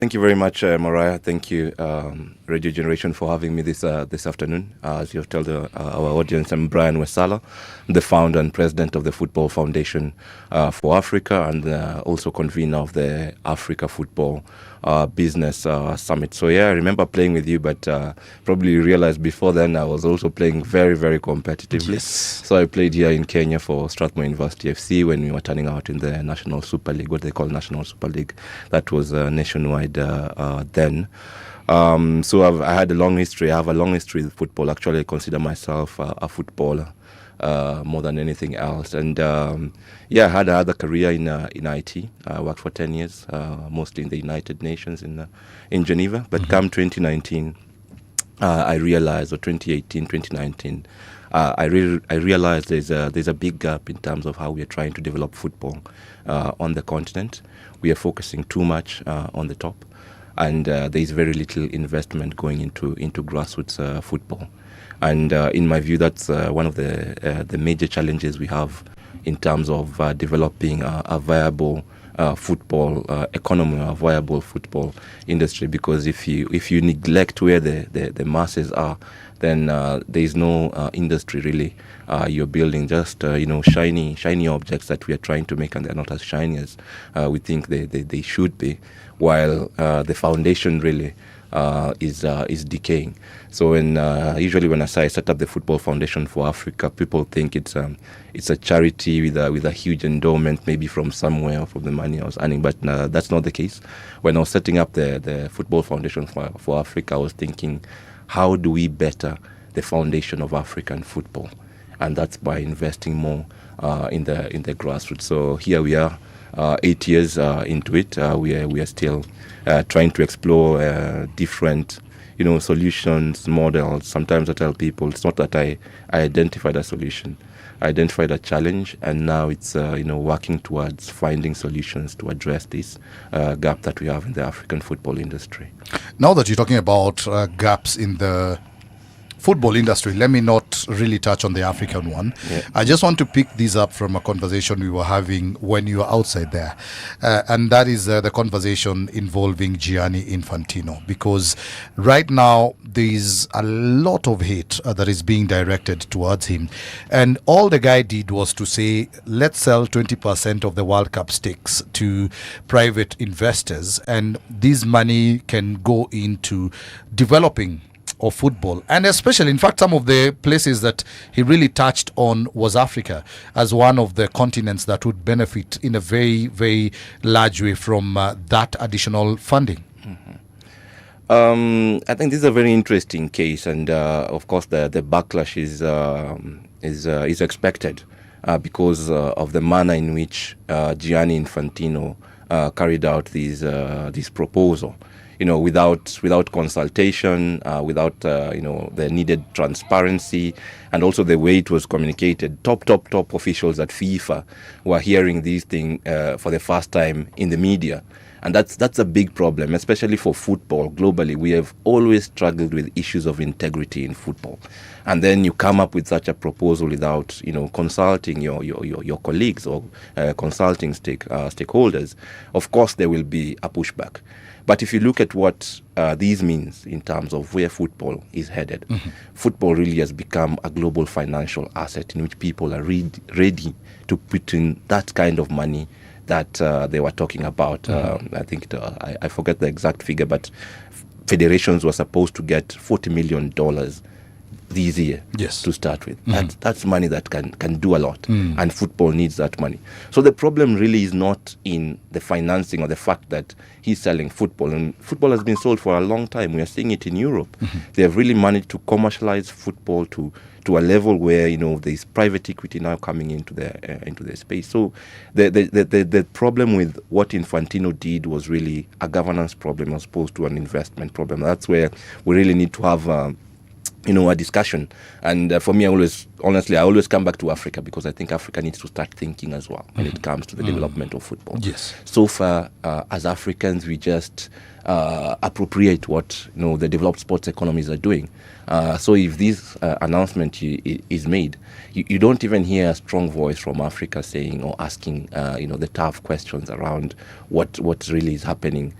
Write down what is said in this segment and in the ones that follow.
Thank you very much, Mariah. Thank you, Radio Generation, for having me this afternoon. As you've told our audience, I'm Brian Wesaala, the founder and president of the Football Foundation for Africa, and also convener of the Africa Football Business Summit. So yeah, I remember playing with you, but probably you realized before then I was also playing very, very competitively. Yes. So I played here in Kenya for Strathmore University FC when we were turning out in the National Super League, what they call National Super League. That was nationwide then. So I had a long history. I have a long history with football. Actually, I consider myself a footballer more than anything else. And I had another career in IT. I worked for 10 years, mostly in the United Nations in Geneva. But come 2019, I realized, or 2018, 2019, I realized there's a big gap in terms of how we are trying to develop football on the continent. We are focusing too much on the top, and there is very little investment going into grassroots football. And in my view, that's one of the major challenges we have in terms of developing a viable football economy, a viable football industry. Because if you neglect where the masses are, then there is no industry really. You're building just shiny objects that we are trying to make, and they're not as shiny as we think they should be, while the foundation really is decaying. So usually when I say I set up the Football Foundation for Africa, people think it's a charity with a huge endowment, maybe from somewhere, from the money I was earning. But that's not the case. When I was setting up the Football Foundation for Africa, I was thinking, how do we better the foundation of African football? And that's by investing more in the grassroots. So here we are, 8 years into it. We are still trying to explore different solutions, models. Sometimes I tell people it's not that I identified a solution. I identified a challenge, and now it's working towards finding solutions to address this gap that we have in the African football industry. Now that you're talking about gaps in the football industry, let me not really touch on the African one. Yeah. I just want to pick these up from a conversation we were having when you were outside there. And that is the conversation involving Gianni Infantino. Because right now, there's a lot of hate that is being directed towards him. And all the guy did was to say, let's sell 20% of the World Cup stakes to private investors. And this money can go into developing of football, and especially, in fact, some of the places that he really touched on was Africa as one of the continents that would benefit in a very, very large way from that additional funding. I think this is a very interesting case, and of course, the backlash is expected because of the manner in which Gianni Infantino carried out this proposal. Without consultation, without the needed transparency, and also the way it was communicated. Top officials at FIFA were hearing these things for the first time in the media, and that's a big problem, especially for football globally. We have always struggled with issues of integrity in football, and then you come up with such a proposal without consulting your colleagues or consulting stakeholders. Of course, there will be a pushback. But if you look at what this means in terms of where football is headed, football really has become a global financial asset in which people are ready to put in that kind of money that they were talking about. I think I forget the exact figure, but federations were supposed to get $40 million this year to start with. That's money that can do a lot, and football needs that money. So the problem really is not in the financing or the fact that he's selling football, and football has been sold for a long time. We are seeing it in Europe. They have really managed to commercialize football to a level where there's private equity now coming into the space. So the problem with what Infantino did was really a governance problem as opposed to an investment problem. That's where we really need to have a discussion. And for me, honestly, I always come back to Africa, because I think Africa needs to start thinking as well when it comes to the development of football. Yes. So far, as Africans, we just appropriate what the developed sports economies are doing. So if this announcement is made, you don't even hear a strong voice from Africa saying or asking the tough questions around what really is happening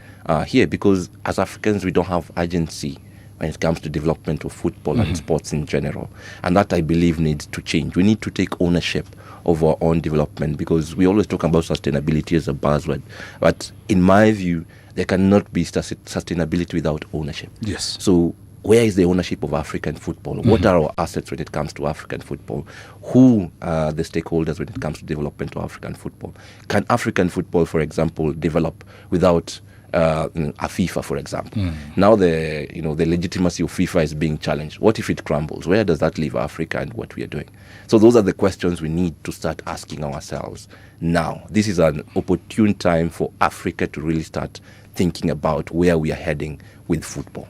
here, because as Africans, we don't have agency when it comes to development of football and sports in general. And that, I believe, needs to change. We need to take ownership of our own development, because we always talk about sustainability as a buzzword. But in my view, there cannot be sustainability without ownership. Yes. So where is the ownership of African football? What are our assets when it comes to African football? Who are the stakeholders when it comes to development of African football? Can African football, for example, develop without a FIFA, for example? Now the legitimacy of FIFA is being challenged. What if it crumbles? Where does that leave Africa and what we are doing? So those are the questions we need to start asking ourselves now. This is an opportune time for Africa to really start thinking about where we are heading with football.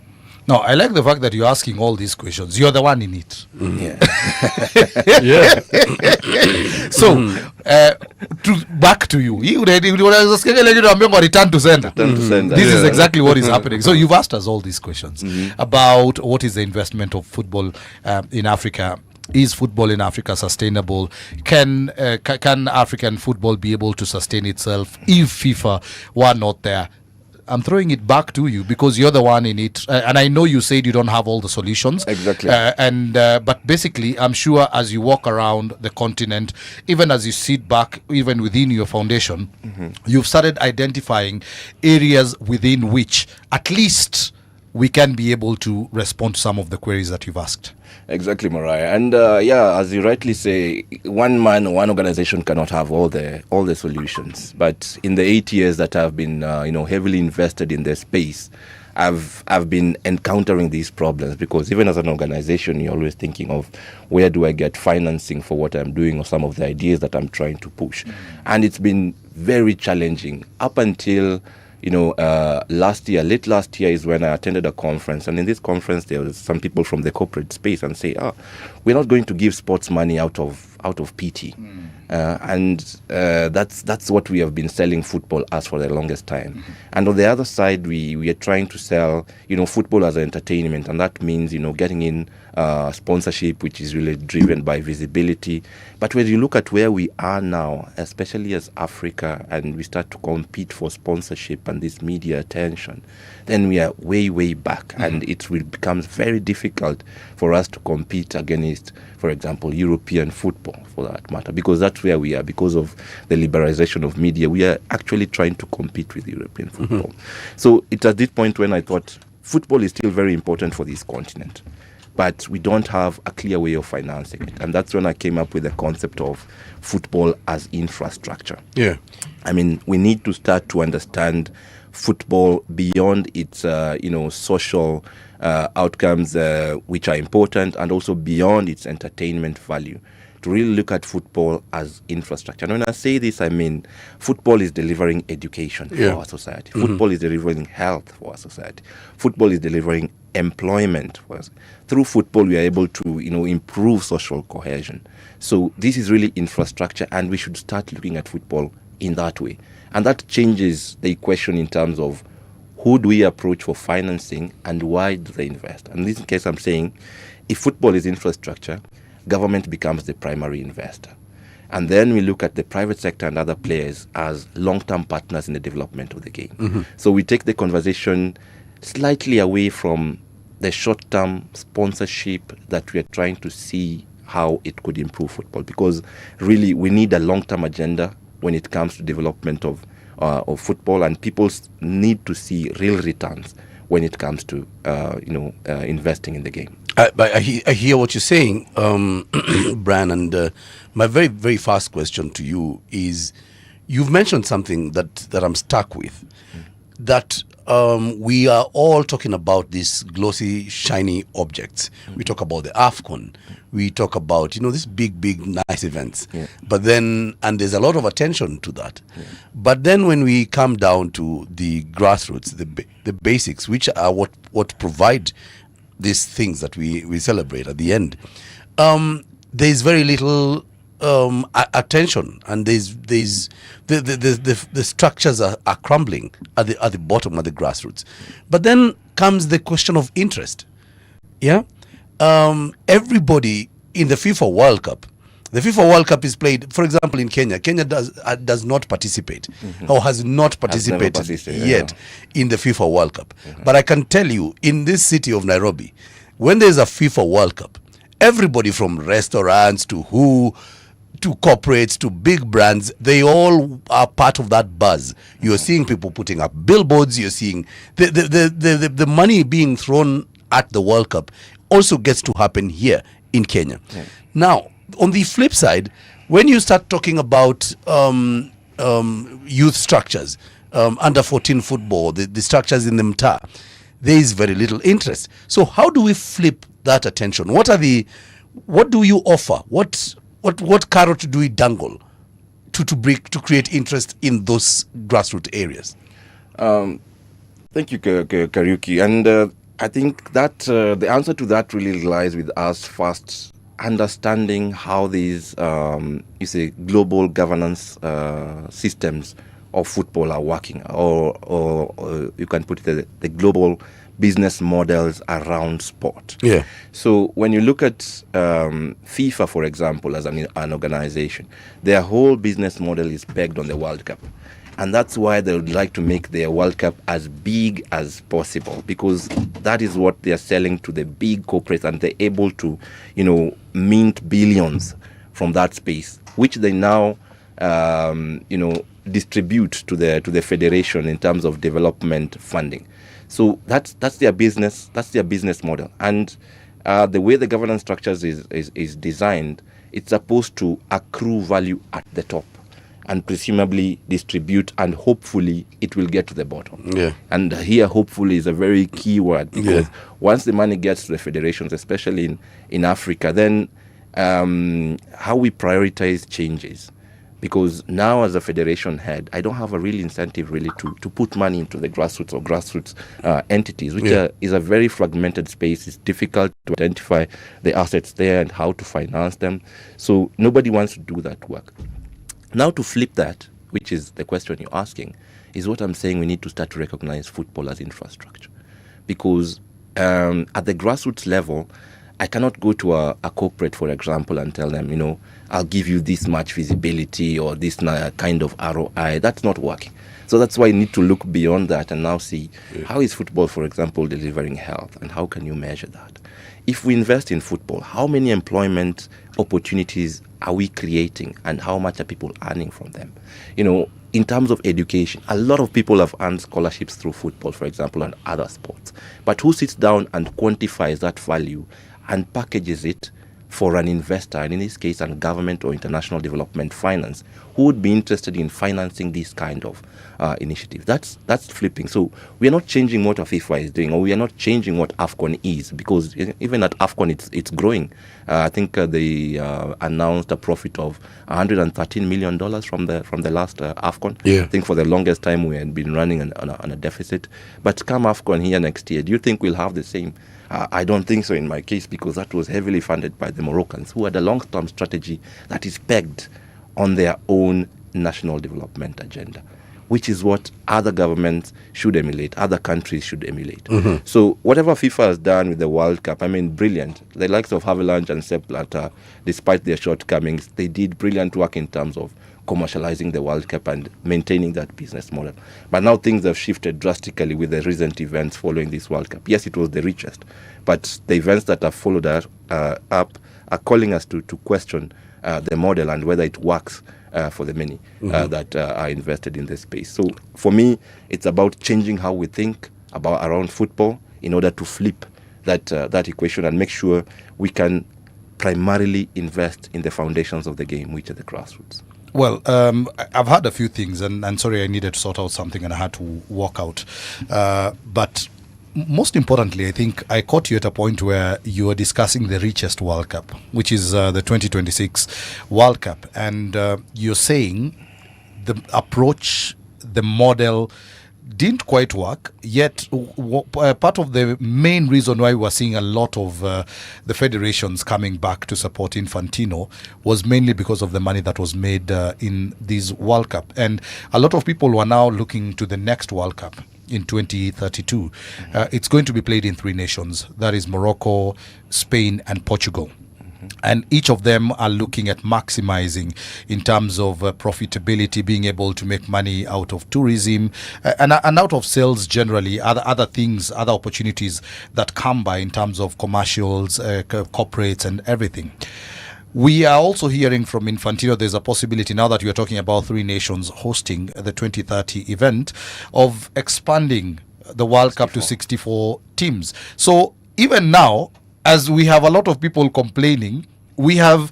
No, I like the fact that you're asking all these questions. You're the one in it. Yeah. So, back to you. Return to sender. This is exactly what is happening. So you've asked us all these questions about what is the investment of football in Africa. Is football in Africa sustainable? Can African football be able to sustain itself if FIFA were not there? I'm throwing it back to you, because you're the one in it, and I know you said you don't have all the solutions. Exactly. But basically, I'm sure as you walk around the continent, even as you sit back, even within your foundation, you've started identifying areas within which at least we can be able to respond to some of the queries that you've asked. Exactly, Mariah. And as you rightly say, one man or one organization cannot have all the solutions. But in the 8 years that I've been heavily invested in this space, I've been encountering these problems, because even as an organization, you're always thinking of where do I get financing for what I'm doing or some of the ideas that I'm trying to push. And it's been very challenging up until late last year is when I attended a conference, and in this conference there was some people from the corporate space and say, we're not going to give sports money out of PT. That's what we have been selling football as for the longest time. And on the other side, we are trying to sell football as entertainment, and that means getting in sponsorship, which is really driven by visibility. But when you look at where we are now, especially as Africa, and we start to compete for sponsorship and this media attention, then we are way back, and it will become very difficult for us to compete against, for example, European football, for that matter, because that's where we are. Because of the liberalization of media, we are actually trying to compete with European football. So it's at this point when I thought football is still very important for this continent, but we don't have a clear way of financing it. And that's when I came up with the concept of football as infrastructure. Yeah. I mean, we need to start to understand football beyond its, social outcomes, which are important, and also beyond its entertainment value, to really look at football as infrastructure. And when I say this, I mean football is delivering education for our society. Football is delivering health for our society. Football is delivering employment for us. Through football, we are able to, improve social cohesion. So this is really infrastructure, and we should start looking at football in that way. And that changes the equation in terms of who do we approach for financing and why do they invest. And in this case, I'm saying if football is infrastructure, government becomes the primary investor. And then we look at the private sector and other players as long-term partners in the development of the game. So we take the conversation slightly away from the short-term sponsorship that we are trying to see how it could improve football, because really we need a long-term agenda when it comes to development of football, and people need to see real returns when it comes to investing in the game. I hear what you're saying, Brian, and my very, very first question to you is, you've mentioned something that I'm stuck with, that we are all talking about these glossy, shiny objects. We talk about the AFCON. We talk about, these big, nice events. But then, and there's a lot of attention to that. But then when we come down to the grassroots, the basics, which are what provide these things that we celebrate at the end, there's very little attention, and there's the structures are crumbling at the bottom, at the grassroots. But then comes the question of interest. Yeah, everybody in the FIFA World Cup. The FIFA World Cup is played, for example, in Kenya. Kenya does not participate, or has not participated yet in the FIFA World Cup. But I can tell you, in this city of Nairobi, when there's a FIFA World Cup, everybody from restaurants to corporates to big brands, they all are part of that buzz. You're seeing people putting up billboards. You're seeing the money being thrown at the World Cup also gets to happen here in Kenya. Now, on the flip side, when you start talking about youth structures, under 14 football, the structures in the mtaa, there is very little interest. So how do we flip that attention? What do you offer? What carrot do we dangle to create interest in those grassroots areas? Thank you, Kariuki. And I think that the answer to that really lies with us first understanding how these global governance systems of football are working, or you can put it the global business models around sport. Yeah. So when you look at FIFA, for example, as an organization, their whole business model is pegged on the World Cup. And that's why they would like to make their World Cup as big as possible, because that is what they're selling to the big corporates, and they're able to, mint billions from that space, which they now, distribute to the federation in terms of development funding. So that's their business. That's their business model. And the way the governance structures is designed, it's supposed to accrue value at the top and presumably distribute, and hopefully it will get to the bottom. Yeah. And here, hopefully, is a very key word, because once the money gets to the federations, especially in Africa, then how we prioritize changes. Because now, as a federation head, I don't have a real incentive really to put money into the grassroots entities, which is a very fragmented space. It's difficult to identify the assets there and how to finance them. So nobody wants to do that work. Now, to flip that, which is the question you're asking, is what I'm saying: we need to start to recognize football as infrastructure. Because at the grassroots level, I cannot go to a corporate, for example, and tell them, I'll give you this much visibility or this kind of ROI. That's not working. So that's why you need to look beyond that and now see how is football, for example, delivering health, and how can you measure that? If we invest in football, how many employment opportunities are we creating, and how much are people earning from them? In terms of education, a lot of people have earned scholarships through football, for example, and other sports. But who sits down and quantifies that value and packages it for an investor, and in this case, a government or international development finance, who would be interested in financing this kind of initiative? That's flipping. So we are not changing what FIFA is doing, or we are not changing what AFCON is, because even at AFCON, it's growing. I think they announced a profit of $113 million from the last AFCON. Yeah. I think for the longest time we had been running on a deficit. But come AFCON here next year, do you think we'll have the same? I don't think so in my case, because that was heavily funded by the Moroccans, who had a long-term strategy that is pegged on their own national development agenda, which is what other governments should emulate, other countries should emulate. Mm-hmm. So whatever FIFA has done with the World Cup, brilliant. The likes of Havelange and Sepp Blatter, despite their shortcomings, they did brilliant work in terms of commercializing the World Cup and maintaining that business model. But now things have shifted drastically with the recent events following this World Cup. Yes, it was the richest, but the events that have followed up are calling us to question the model and whether it works for the many that are invested in this space. So for me, it's about changing how we think around football in order to flip that equation and make sure we can primarily invest in the foundations of the game, which are the grassroots. Well, I've heard a few things, and sorry, I needed to sort out something and I had to walk out. But most importantly, I think I caught you at a point where you were discussing the richest World Cup, which is the 2026 World Cup. And you're saying the approach, the model didn't quite work. Yet part of the main reason why we were seeing a lot of the federations coming back to support Infantino was mainly because of the money that was made in this World Cup. And a lot of people were now looking to the next World Cup in 2032. It's going to be played in 3 nations. That is Morocco, Spain, and Portugal. And each of them are looking at maximizing in terms of profitability, being able to make money out of tourism and out of sales generally, other things, other opportunities that come by in terms of commercials, corporates and everything. We are also hearing from Infantino there's a possibility, now that we are talking about 3 nations hosting the 2030 event, of expanding the World Cup to 64 teams. So even now, as we have a lot of people complaining, we have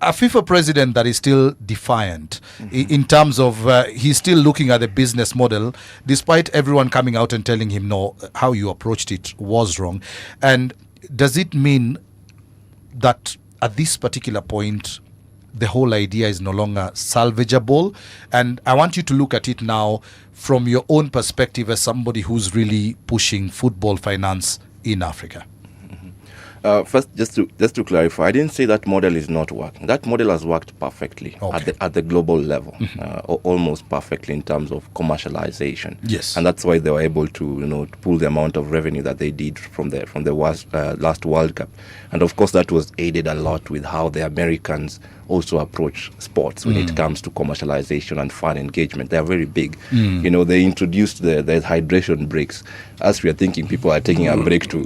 a FIFA president that is still defiant in terms of he's still looking at the business model, despite everyone coming out and telling him, no, how you approached it was wrong. And does it mean that at this particular point, the whole idea is no longer salvageable? And I want you to look at it now from your own perspective as somebody who's really pushing football finance in Africa. First, just to clarify, I didn't say that model is not working. That model has worked perfectly at the global level, almost perfectly in terms of commercialization. Yes, and that's why they were able to pull the amount of revenue that they did from the last World Cup. And of course, that was aided a lot with how the Americans also approach sports when it comes to commercialization and fan engagement. They are very big. They introduced the hydration breaks. As we are thinking, people are taking a break to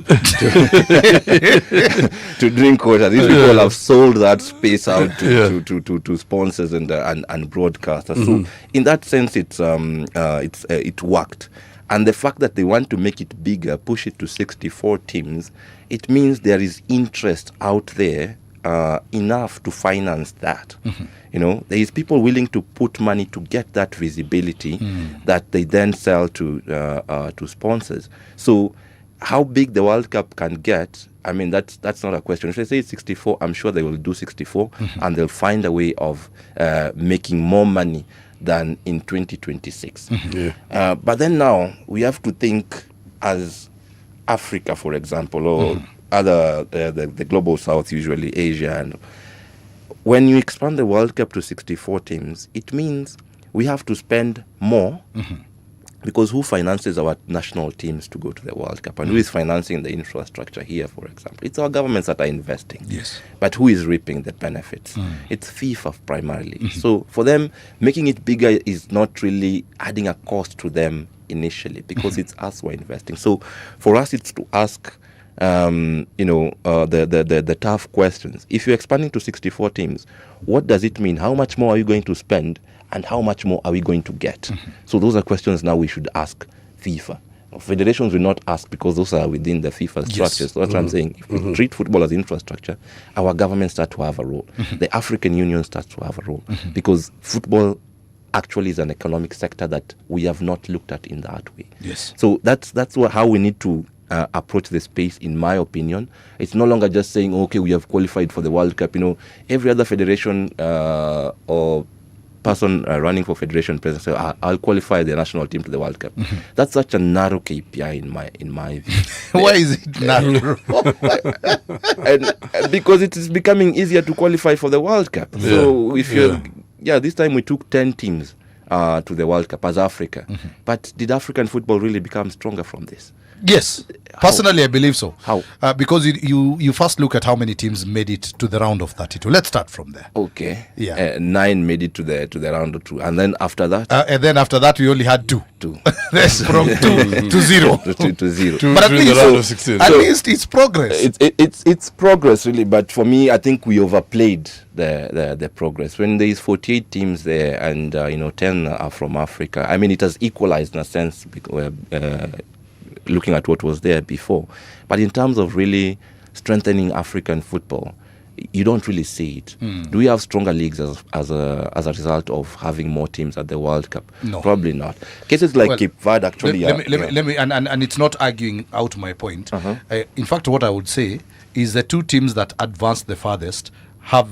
drink water. These people have sold that space out to sponsors and broadcasters. So in that sense, it worked. And the fact that they want to make it bigger, push it to 64 teams, it means there is interest out there enough to finance that. There is people willing to put money to get that visibility that they then sell to sponsors. So how big the World Cup can get, I mean, that's not a question. If they say it's 64, I'm sure they will do 64 and they'll find a way of making more money than in 2026. But then now we have to think as Africa, for example, or other the global south, usually Asia. And when you expand the World Cup to 64 teams, it means we have to spend more because who finances our national teams to go to the World Cup? And who is financing the infrastructure here, for example? It's our governments that are investing. Yes. But who is reaping the benefits? It's FIFA primarily. So for them, making it bigger is not really adding a cost to them initially because it's us who are investing. So for us, it's to ask the tough questions. If you're expanding to 64 teams, what does it mean? How much more are you going to spend and how much more are we going to get? So those are questions now we should ask FIFA. Federations will not ask because those are within the FIFA structures. Yes. So that's what I'm saying. If we treat football as infrastructure, our government starts to have a role. The African Union starts to have a role because football actually is an economic sector that we have not looked at in that way. Yes. So that's how we need to approach the space, in my opinion. It's no longer just saying, okay, we have qualified for the World Cup. Every other federation or person running for federation president say, I'll qualify the national team to the World Cup. That's such a narrow KPI in my view. Why is it narrow? and because it is becoming easier to qualify for the World Cup. So if this time we took 10 teams to the World Cup as Africa. But did African football really become stronger from this? Yes, personally I believe so. How? Because you first look at how many teams made it to the round of 32. Let's start from there. Okay. Yeah. 9 made it to the round of 2, and then after that. We only had 2. That's from 2 to 0. to 0. But at least it's progress. It's progress really. But for me, I think we overplayed the progress. When there is 48 teams there, and 10 are from Africa. I mean, it has equalized in a sense. Looking at what was there before. But in terms of really strengthening African football, you don't really see it. Do we have stronger leagues as a result of having more teams at the World Cup? No. Probably not. Cases like Cape Verde actually... Let me and it's not arguing out my point. In fact, what I would say is the 2 teams that advanced the farthest have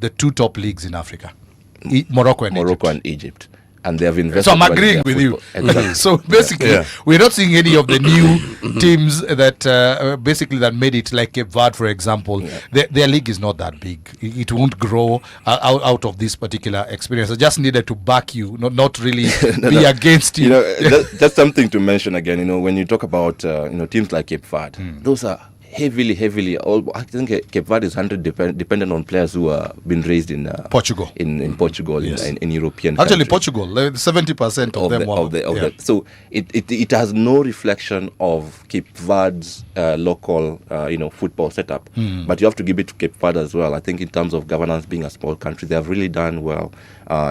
the 2 top leagues in Africa. Morocco and Egypt. and they have invested. So I'm well in agreeing their with you. football. Exactly. So basically, Yeah. we're not seeing any of the new teams that basically that made it, like Cape Verde, for example. Their league is not that big. It won't grow out of this particular experience. I just needed to back you, not really be against you. That's something to mention again. When you talk about teams like Cape Verde, those are heavily. I think Cape Verde is 100 dependent on players who are been raised in Portugal. In Portugal, Yes. in European. Actually, countries. Portugal, 70% of them. So it has no reflection of Cape Verde's local football setup. But you have to give it to Cape Verde as well. I think in terms of governance, being a small country, they have really done well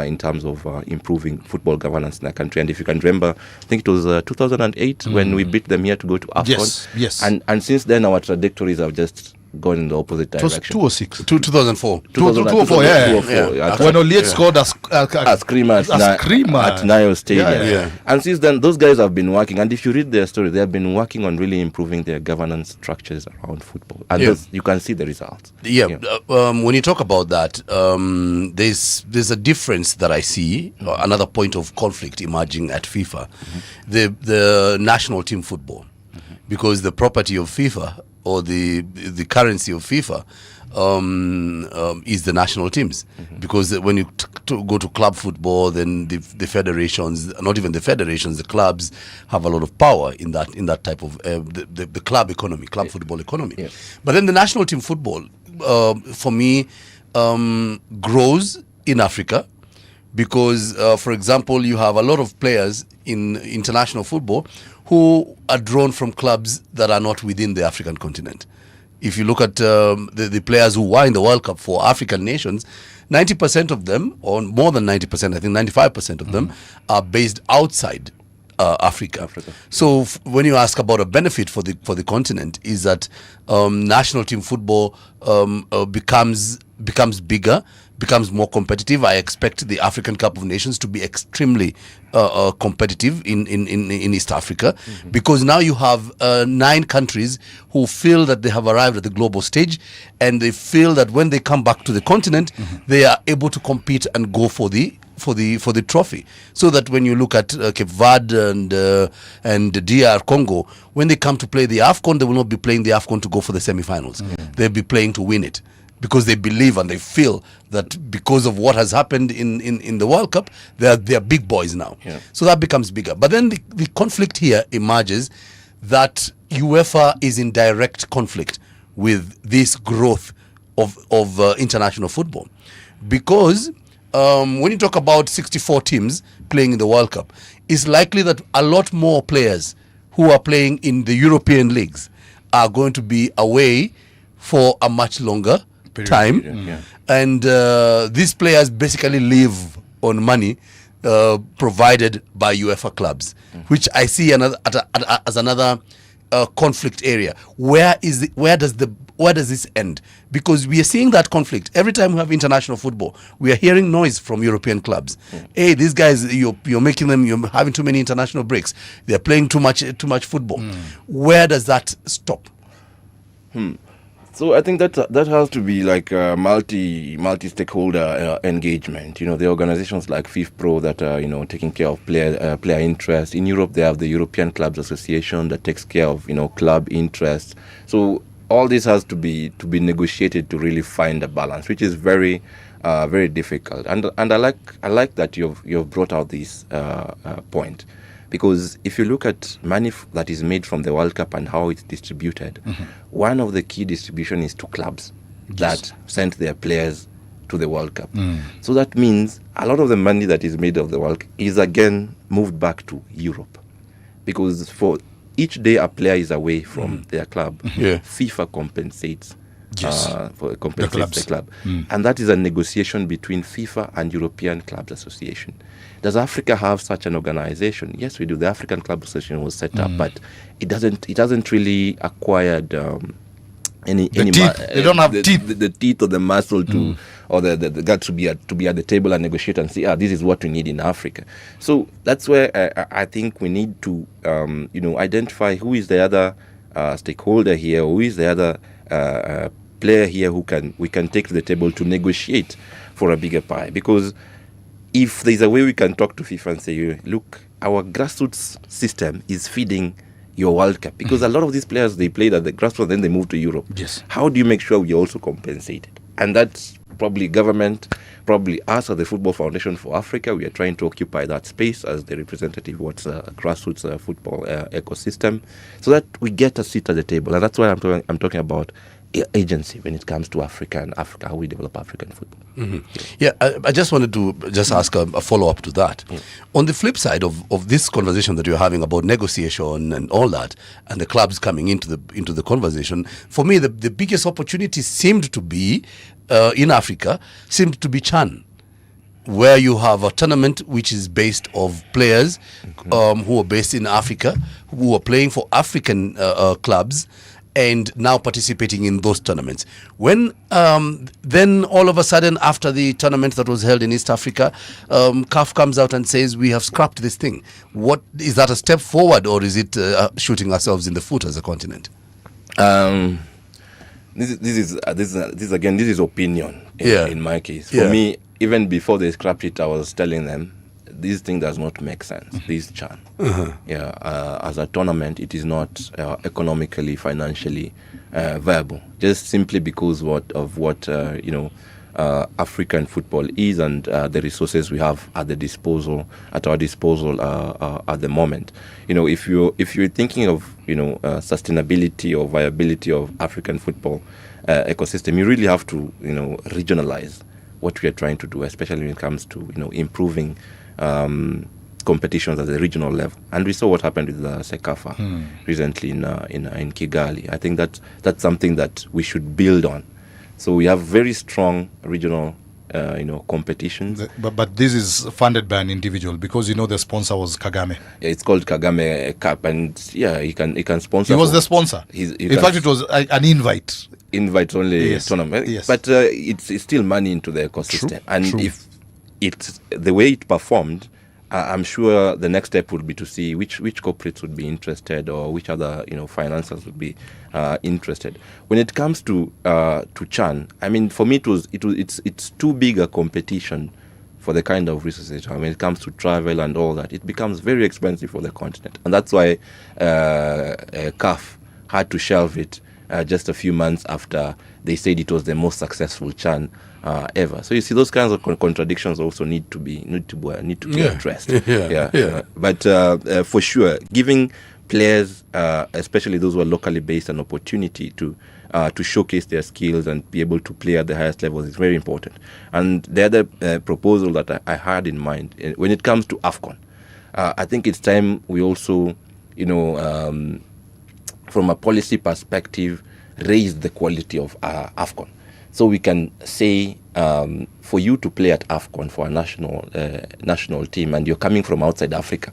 in terms of improving football governance in the country. And if you can remember, I think it was 2008 when we beat them here to go to AFCON. Yes. And since then our trajectories have just gone in the opposite It was direction. 206. 2004. 2004, yeah. When Oliet scored a screamer at Nile Stadium. Yeah. And since then, those guys have been working. And if you read their story, they have been working on really improving their governance structures around football. And you can see the results. When you talk about that, there's a difference that I see, another point of conflict emerging at FIFA, the national team football, because the property of FIFA, or the currency of FIFA, is the national teams. Because when you go to club football, then the federations, not even the federations, the clubs have a lot of power in that type of the club economy, club football economy. But then the national team football, for me, grows in Africa, because for example, you have a lot of players in international football who are drawn from clubs that are not within the African continent. If you look at the players who were in the World Cup for African nations, 90% of them, or more than 90%, I think 95% of them, are based outside Africa. So when you ask about a benefit for the continent, is that national team football becomes bigger, becomes more competitive. I expect the African Cup of Nations to be extremely competitive in East Africa, because now you have 9 countries who feel that they have arrived at the global stage, and they feel that when they come back to the continent, they are able to compete and go for the trophy. So that when you look at Cape Verde and DR Congo, when they come to play the AFCON, they will not be playing the AFCON to go for the semi-finals. They'll be playing to win it, because they believe and they feel that because of what has happened in the World Cup, they're big boys now. So that becomes bigger. But then the conflict here emerges that UEFA is in direct conflict with this growth of international football. Because when you talk about 64 teams playing in the World Cup, it's likely that a lot more players who are playing in the European leagues are going to be away for a much longer time. And these players basically live on money provided by UEFA clubs, which I see as another conflict area. Where does this end? Because we are seeing that conflict every time we have international football. We are hearing noise from European clubs. Hey, these guys, you're making them. You're having too many international breaks. They're playing too much football. Where does that stop? So I think that has to be like multi-stakeholder engagement. The organizations like FIFPro that are taking care of player interest. In Europe, they have the European Clubs Association that takes care of club interest. So all this has to be negotiated to really find a balance, which is very very difficult. And I like that you've brought out this point. Because if you look at money that is made from the World Cup and how it's distributed, one of the key distribution is to clubs that sent their players to the World Cup. So that means a lot of the money that is made of the World Cup is again moved back to Europe. Because for each day a player is away from their club, FIFA compensates the club. And that is a negotiation between FIFA and European Clubs Association. Does Africa have such an organization? Yes, we do. The African Club Association was set up, but it hasn't really acquired any teeth. They don't have teeth. The teeth or the muscle to or the guts to be at the table and negotiate and say, this is what we need in Africa. So that's where I think we need to identify who is the other stakeholder here, who is the other player here we can take to the table to negotiate for a bigger pie. Because if there's a way we can talk to FIFA and say, look, our grassroots system is feeding your World Cup, because a lot of these players, they played at the grassroots, then they move to Europe. Yes. How do you make sure we also compensated? And that's probably government, probably us as the Football Foundation for Africa. We are trying to occupy that space as the representative of what's a grassroots football ecosystem, so that we get a seat at the table. And that's why I'm talking about agency when it comes to Africa and Africa, how we develop African football. Yeah, I just wanted to just ask a follow-up to that. On the flip side of this conversation that you're having about negotiation and all that, and the clubs coming into the conversation, for me, the biggest opportunity seemed to be, in Africa, seemed to be CHAN, where you have a tournament which is based of players who are based in Africa, who are playing for African clubs, and now participating in those tournaments. When then all of a sudden, after the tournament that was held in East Africa, CAF comes out and says, we have scrapped this thing. What is that, a step forward, or is it shooting ourselves in the foot as a continent? This is again, this is opinion in my case. For me, even before they scrapped it, I was telling them, this thing does not make sense. This CHAN, as a tournament, it is not economically, financially viable. Just simply because of what African football is, and the resources we have at our disposal at the moment. If you're thinking of sustainability or viability of African football ecosystem, you really have to regionalize what we are trying to do, especially when it comes to improving competitions at the regional level. And we saw what happened with the Sekafa recently in Kigali. I think that's something that we should build on. So we have very strong regional competitions. But this is funded by an individual, because the sponsor was Kagame. Yeah, it's called Kagame Cup, and he can sponsor. He was the sponsor. In fact, it was an invite only tournament. Yes. But it's still money into the ecosystem. If it's the way it performed, I'm sure the next step would be to see which corporates would be interested, or which other financiers would be interested. When it comes to CHAN, I mean, for me it's too big a competition for the kind of resources. When it comes to travel and all that, it becomes very expensive for the continent, and that's why CAF had to shelve it just a few months after they said it was the most successful CHAN ever. So you see, those kinds of contradictions also need to be addressed. But for sure, giving players, especially those who are locally based, an opportunity to showcase their skills and be able to play at the highest levels is very important. And the other proposal that I had in mind, when it comes to AFCON, I think it's time we also, from a policy perspective, raise the quality of AFCON. So we can say, for you to play at AFCON for a national team, and you're coming from outside Africa,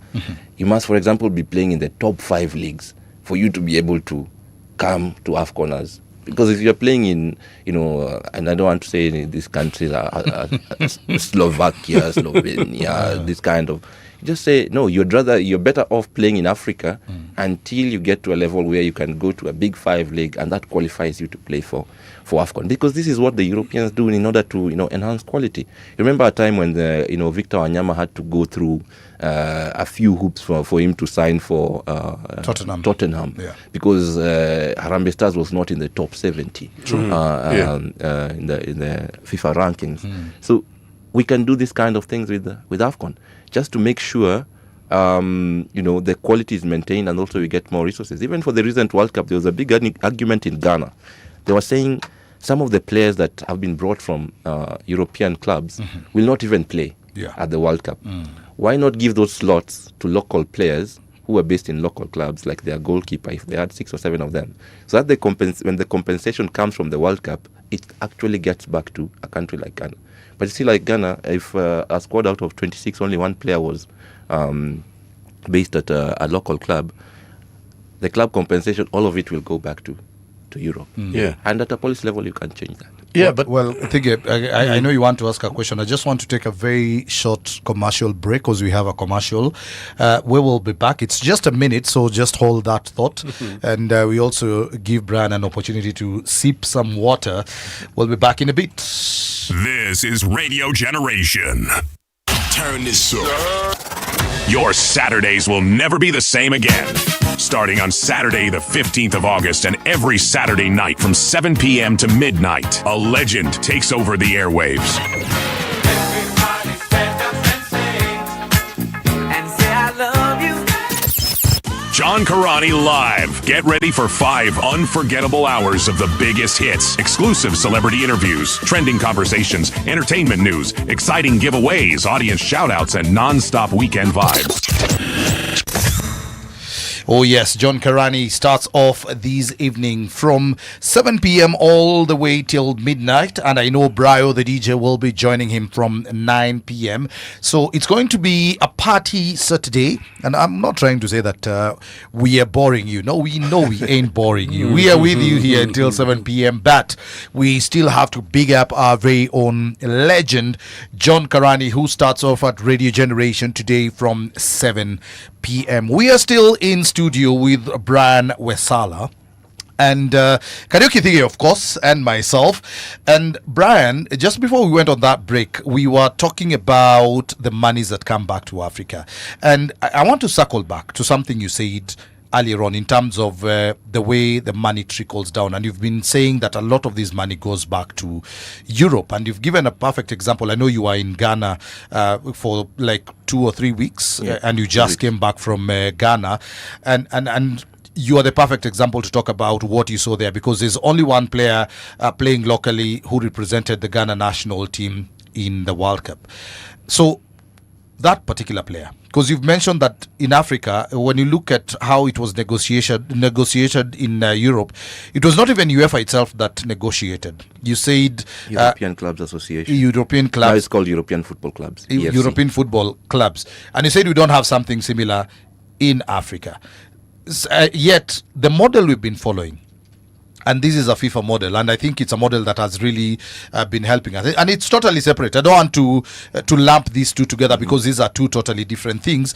you must, for example, be playing in the top 5 leagues for you to be able to come to AFCON. Because if you're playing in, and I don't want to say in these countries, Slovakia, Slovenia, this kind of, just say, no, you're better off playing in Africa until you get to a level where you can go to a big 5 league, and that qualifies you to play for AFCON. Because this is what the Europeans do in order to, enhance quality. You remember a time when Victor Wanyama had to go through a few hoops for him to sign for Tottenham. Yeah. Because Harambee Stars was not in the top 70 in the FIFA rankings. So we can do this kind of things with AFCON, just to make sure the quality is maintained, and also we get more resources. Even for the recent World Cup, there was a big argument in Ghana. They were saying some of the players that have been brought from European clubs will not even play at the World Cup. Why not give those slots to local players who are based in local clubs, like their goalkeeper, if they had 6 or 7 of them, so that when the compensation comes from the World Cup, it actually gets back to a country like Ghana. But you see, like Ghana, if a squad out of 26, only 1 player was based at a local club, the club compensation, all of it will go back to Europe. And at a policy level, you can change that. Well, I know you want to ask a question. I just want to take a very short commercial break, because we have a commercial. We will be back. It's just a minute, so just hold that thought. And we also give Brian an opportunity to sip some water. We'll be back in a bit. This is Radio Generation. Turn this up. Your Saturdays will never be the same again. Starting on Saturday, the 15th of August, and every Saturday night from 7 p.m. to midnight, a legend takes over the airwaves. Everybody stand up and say I love you. John Karani Live. Get ready for 5 unforgettable hours of the biggest hits, exclusive celebrity interviews, trending conversations, entertainment news, exciting giveaways, audience shoutouts, and non-stop weekend vibes. Oh yes, John Karani starts off this evening from 7 p.m. all the way till midnight, and I know Brio the DJ will be joining him from 9 p.m. So it's going to be a party Saturday, and I'm not trying to say that we are boring you. No, we know we ain't boring you. We are with you here until 7 p.m. But we still have to big up our very own legend, John Karani, who starts off at Radio Generation today from 7 p.m. We are still in studio with Brian Wesaala and Karaoke Thige, of course, and myself. And Brian, just before we went on that break, we were talking about the monies that come back to Africa. And I want to circle back to something you said earlier on in terms of the way the money trickles down, and you've been saying that a lot of this money goes back to Europe, and you've given a perfect example. I know you were in Ghana for like 2 or 3 weeks, and you just came back from Ghana, and you are the perfect example to talk about what you saw there, because there's only one player playing locally who represented the Ghana national team in the World Cup. So that particular player, because you've mentioned that in Africa, when you look at how it was negotiated in Europe, it was not even UEFA itself that negotiated. You said European Clubs Association. European clubs. Now it's called European Football Clubs. EFC. European football clubs. And you said we don't have something similar in Africa. Yet the model we've been following, and this is a FIFA model, and I think it's a model that has really been helping us. And it's totally separate. I don't want to lump these two together because these are two totally different things.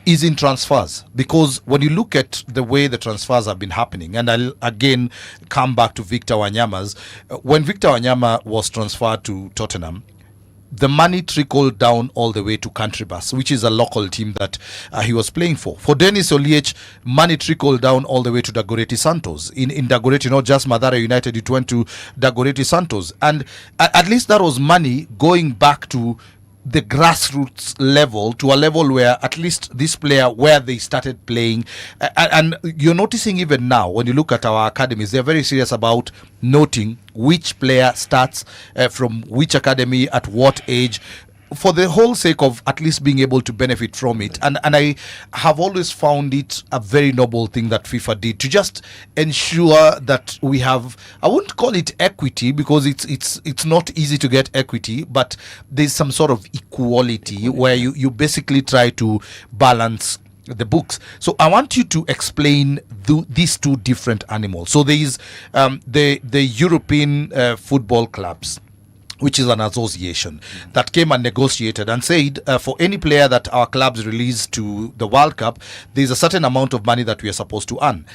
Is in transfers, because when you look at the way the transfers have been happening, and I'll again come back to Victor Wanyama's, when Victor Wanyama was transferred to Tottenham, the money trickled down all the way to Country Bus, which is a local team that he was playing for. For Dennis Oliech, money trickled down all the way to Dagoretti Santos. In Dagoretti, not just Mathare United, it went to Dagoretti Santos. And at least that was money going back to the grassroots level, to a level where at least this player, where they started playing. And you're noticing even now, when you look at our academies, they're very serious about noting which player starts from which academy at what age, for the whole sake of at least being able to benefit from it. And I have always found it a very noble thing that FIFA did to just ensure that we have, I wouldn't call it equity, because it's not easy to get equity, but there's some sort of equality where you basically try to balance the books. So I want you to explain these two different animals. So there is the European football clubs, which is an association that came and negotiated and said for any player that our clubs release to the World Cup, there's a certain amount of money that we are supposed to earn.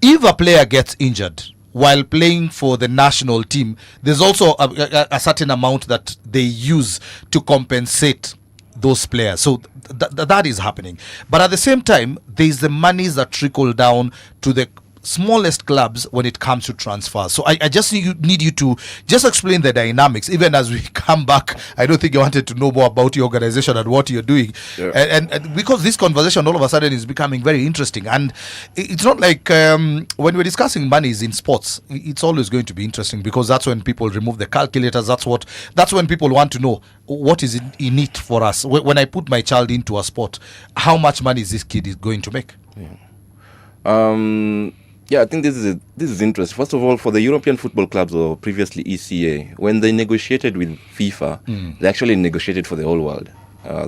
If a player gets injured while playing for the national team, there's also a certain amount that they use to compensate those players. So that is happening. But at the same time, there's the monies that trickle down to the smallest clubs when it comes to transfers. So I just need you to just explain the dynamics, even as we come back. I don't think you wanted to know more about your organization and what you're doing. Yeah. And because this conversation all of a sudden is becoming very interesting. And it's not like when we're discussing monies in sports, it's always going to be interesting, because that's when people remove the calculators. That's when people want to know what is in it for us. When I put my child into a sport, how much money is this kid going to make? Yeah. I think this is interesting. First of all, for the European football clubs, or previously ECA, when they negotiated with FIFA, they actually negotiated for the whole world.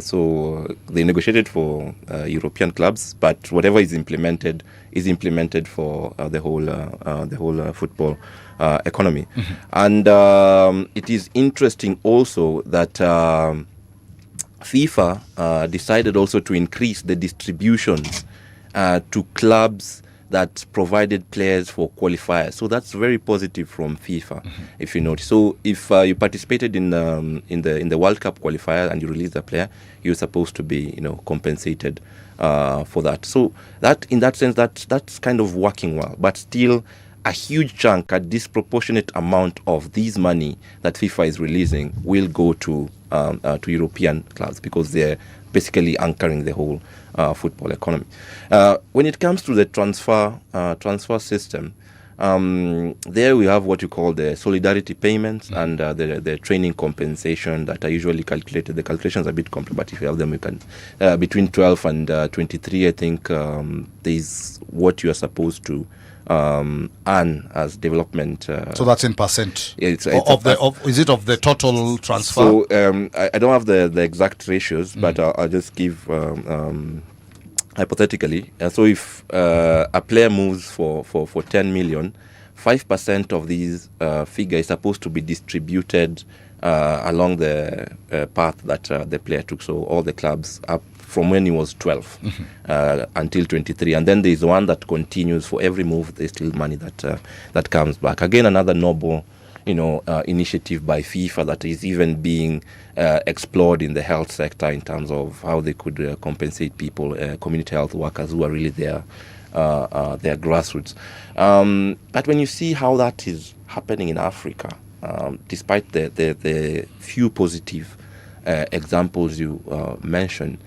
So they negotiated for European clubs, but whatever is implemented for the whole football economy. And it is interesting also that FIFA decided also to increase the distributions to clubs that provided players for qualifiers. So that's very positive from FIFA, if you notice. So if you participated in the World Cup qualifier and you release a player, you're supposed to be compensated for that. So that in that sense that's kind of working well, but still a huge chunk, a disproportionate amount of this money that FIFA is releasing will go to European clubs because they're basically anchoring the whole football economy. When it comes to the transfer system, there we have what you call the solidarity payments and the training compensation that are usually calculated. The calculations are a bit complex, but if you have them, you can between 12 and 23. I think there's what you are supposed to earn as development. So that's in percent. Is it of the total transfer? So I don't have the exact ratios, but I'll just give hypothetically. So if a player moves for 10 million, 5% of these figure is supposed to be distributed along the path that the player took. So all the clubs up from when he was 12 until 23, and then there is one that continues for every move. There's still money that comes back. Again, another noble initiative by FIFA that is even being explored in the health sector in terms of how they could compensate people, community health workers who are really their grassroots. But when you see how that is happening in Africa, despite the few positive examples you mentioned,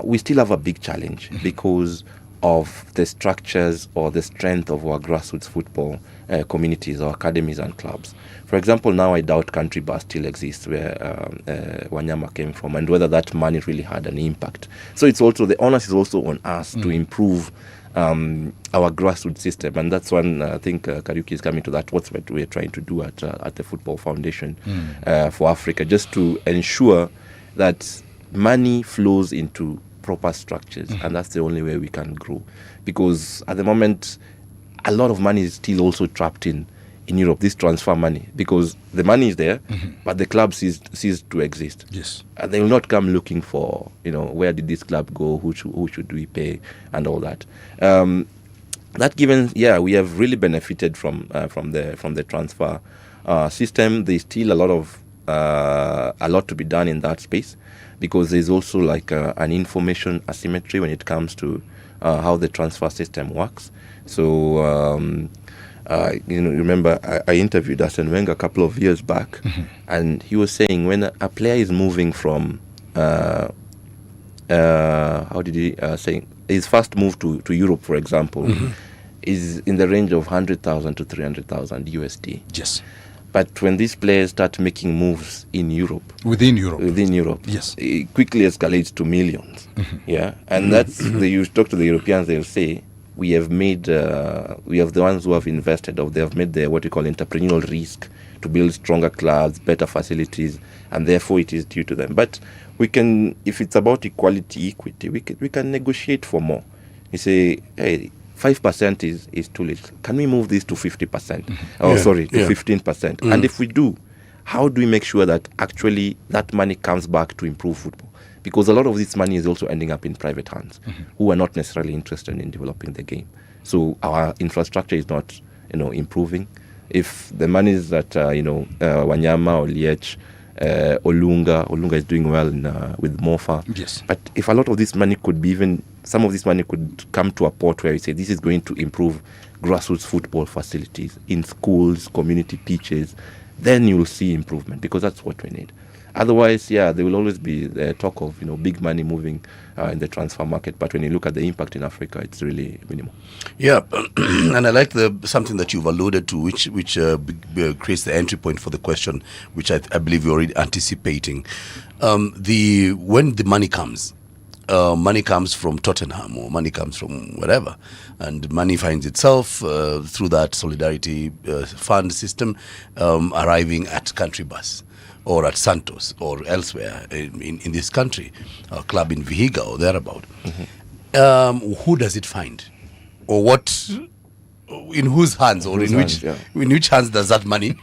we still have a big challenge because of the structures or the strength of our grassroots football communities or academies and clubs. For example, now I doubt Country Bus still exists where Wanyama came from, and whether that money really had an impact. So it's also, the onus is also on us to improve our grassroots system, and that's one I think Kariuki is coming to that. What we're trying to do at the Football Foundation for Africa, just to ensure that money flows into proper structures, and that's the only way we can grow. Because at the moment, a lot of money is still also trapped in Europe, this transfer money, because the money is there, but the club ceased to exist. Yes. And they will not come looking for, where did this club go, who should we pay, and all that. That given, we have really benefited from the transfer system. There's still a lot to be done in that space, because there's also like an information asymmetry when it comes to how the transfer system works. So, remember I interviewed Arsene Wenger a couple of years back, and he was saying when a player is moving from, how did he say, his first move to Europe, for example, is in the range of 100,000 to 300,000 USD. Yes. But when these players start making moves in Europe, within Europe, yes, it quickly escalates to millions. And that's you talk to the Europeans, they'll say we have made we have the ones who have invested, or they have made the what we call entrepreneurial risk to build stronger clubs, better facilities, and therefore it is due to them. But we can, if it's about equity, we can negotiate for more. You say, hey, 5% is too little. Can we move this to 50%? To 15%? And if we do, how do we make sure that actually that money comes back to improve football? Because a lot of this money is also ending up in private hands who are not necessarily interested in developing the game. So our infrastructure is not, improving. If the money is that, Wanyama or Liech, Olunga is doing well with Mofa. Yes. But if a lot of this money could be some of this money could come to a port where you say this is going to improve grassroots football facilities in schools, community pitches, then you'll see improvement, because that's what we need. Otherwise, there will always be the talk of big money moving in the transfer market, but when you look at the impact in Africa, it's really minimal. Yeah, and I like something that you've alluded to, which creates the entry point for the question, which I believe you're already anticipating. When the money comes from Tottenham, or money comes from wherever, and money finds itself through that solidarity fund system arriving at Country Bus, or at Santos, or elsewhere in this country, a club in Vihiga or thereabout. Who does it find? Or what in whose hands or in which hands does that money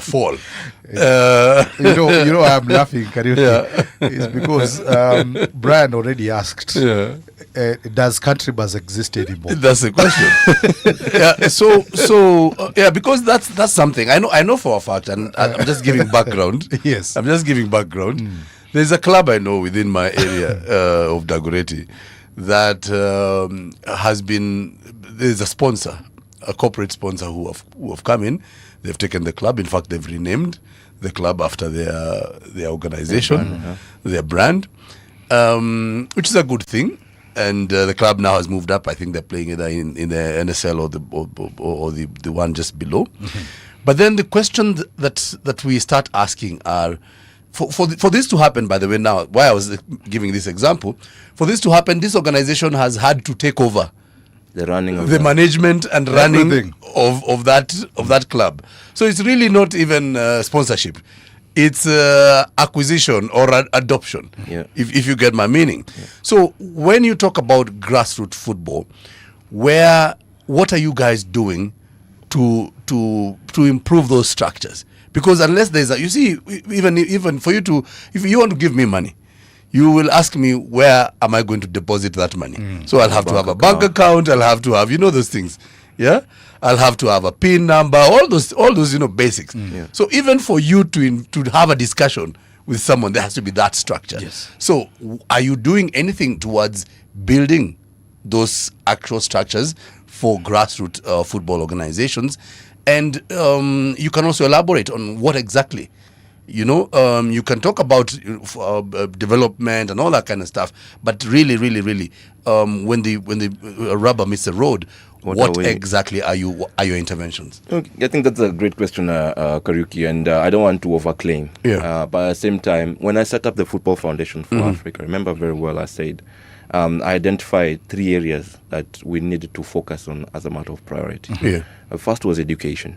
fall? You know, I'm laughing, Kariuki, is because Brian already asked, does country bus exist anymore? That's the question. Because that's something I know for a fact, and I'm just giving background. Yes, I'm just giving background. There's a club I know within my area of Dagoretti that there's a sponsor, a corporate sponsor who have come in. They've taken the club. In fact, they've renamed the club after their organization, their brand, which is a good thing. And the club now has moved up. I think they're playing either in the NSL or the one just below. But then the question that we start asking are, for this to happen, by the way, now, why I was giving this example, for this to happen, this organization has had to take over the running of the management and running of that club. So it's really not even sponsorship. It's acquisition or adoption, if you get my meaning. So when you talk about grassroots football, what are you guys doing to improve those structures? Because unless there's even for you to, if you want to give me money, you will ask me, where am I going to deposit that money? So I'll have to have a bank account. I'll have to have, those things. Yeah. I'll have to have a PIN number, all those, basics. So even for you to have a discussion with someone, there has to be that structure. Yes. So are you doing anything towards building those actual structures for grassroots football organizations? And you can also elaborate on what exactly. You can talk about development and all that kind of stuff, but really, when the rubber meets the road, what exactly are your interventions? I think that's a great question, Kariuki, and I don't want to overclaim. But at the same time, when I set up the Football Foundation for Africa, I remember very well I said, I identified 3 areas that we needed to focus on as a matter of priority. First was education.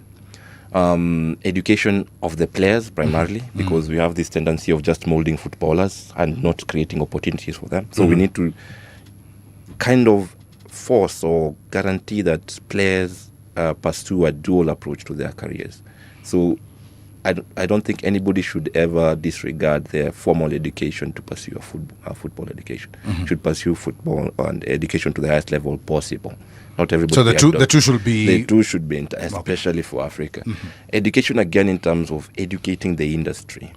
Education of the players primarily, because we have this tendency of just molding footballers and not creating opportunities for them. So we need to kind of force or guarantee that players pursue a dual approach to their careers. So I don't think anybody should ever disregard their formal education to pursue a football education. Should pursue football and education to the highest level possible. Not everybody. So the two should be, especially for Africa. Education, again, in terms of educating the industry.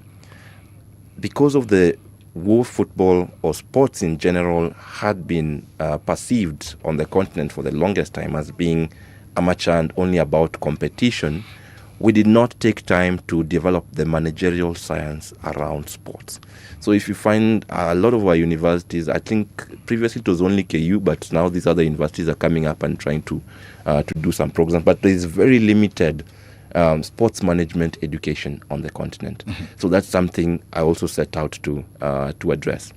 Because of the war, football or sports in general had been perceived on the continent for the longest time as being amateur and only about competition, we did not take time to develop the managerial science around sports. So if you find a lot of our universities, I think previously it was only KU, but now these other universities are coming up and trying to do some programs. But there is very limited sports management education on the continent. So that's something I also set out to address.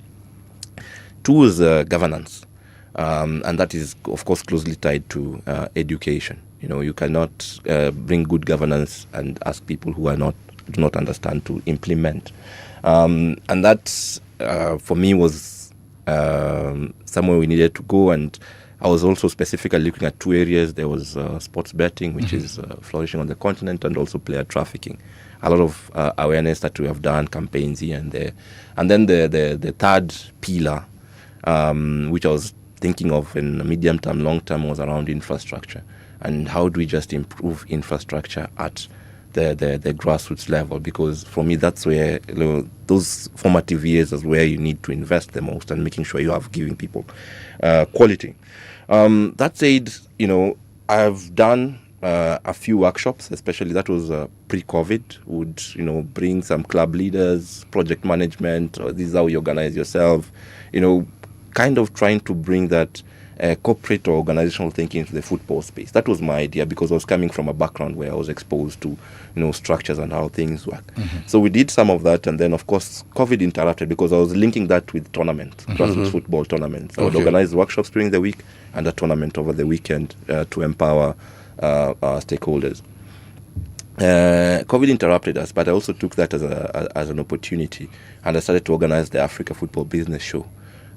2 is governance, and that is, of course, closely tied to education. You cannot bring good governance and ask people who do not understand to implement. And that, for me, was somewhere we needed to go. And I was also specifically looking at 2 areas. There was sports betting, which is flourishing on the continent, and also player trafficking. A lot of awareness that we have done, campaigns here and there. And then the third pillar, which I was thinking of in the medium term, long term, was around infrastructure. And how do we just improve infrastructure at the grassroots level? Because for me, that's where those formative years is where you need to invest the most, and making sure you have giving people quality. That said, I've done a few workshops, especially that was pre-COVID. Would bring some club leaders, project management, or this is how you organize yourself. Kind of trying to bring that corporate or organizational thinking into the football space. That was my idea, because I was coming from a background where I was exposed to structures and how things work. So we did some of that, and then of course COVID interrupted, because I was linking that with tournaments, grassroots football tournaments. I would organize workshops during the week and a tournament over the weekend to empower our stakeholders. COVID interrupted us, but I also took that as an opportunity, and I started to organize the Africa Football Business Show.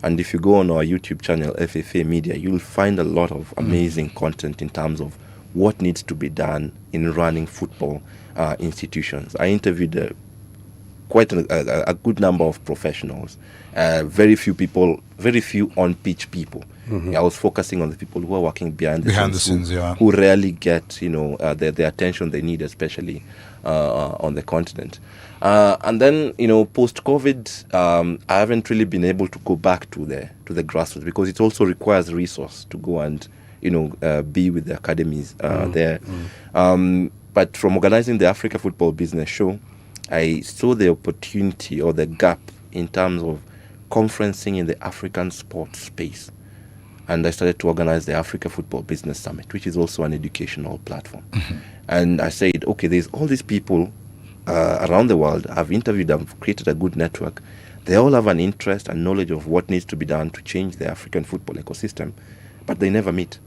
And if you go on our YouTube channel, FFA Media, you'll find a lot of amazing content in terms of what needs to be done in running football institutions. I interviewed quite a good number of professionals, very few on-pitch people. I was focusing on the people who are working behind the scenes, who rarely get the attention they need, especially on the continent. And then post-COVID, I haven't really been able to go back to the grassroots, because it also requires resource to go and be with the academies there. But from organizing the Africa Football Business Show, I saw the opportunity or the gap in terms of conferencing in the African sports space. And I started to organize the Africa Football Business Summit, which is also an educational platform. And I said, okay, there's all these people around the world. I've interviewed them, created a good network. They all have an interest and knowledge of what needs to be done to change the African football ecosystem, but they never meet.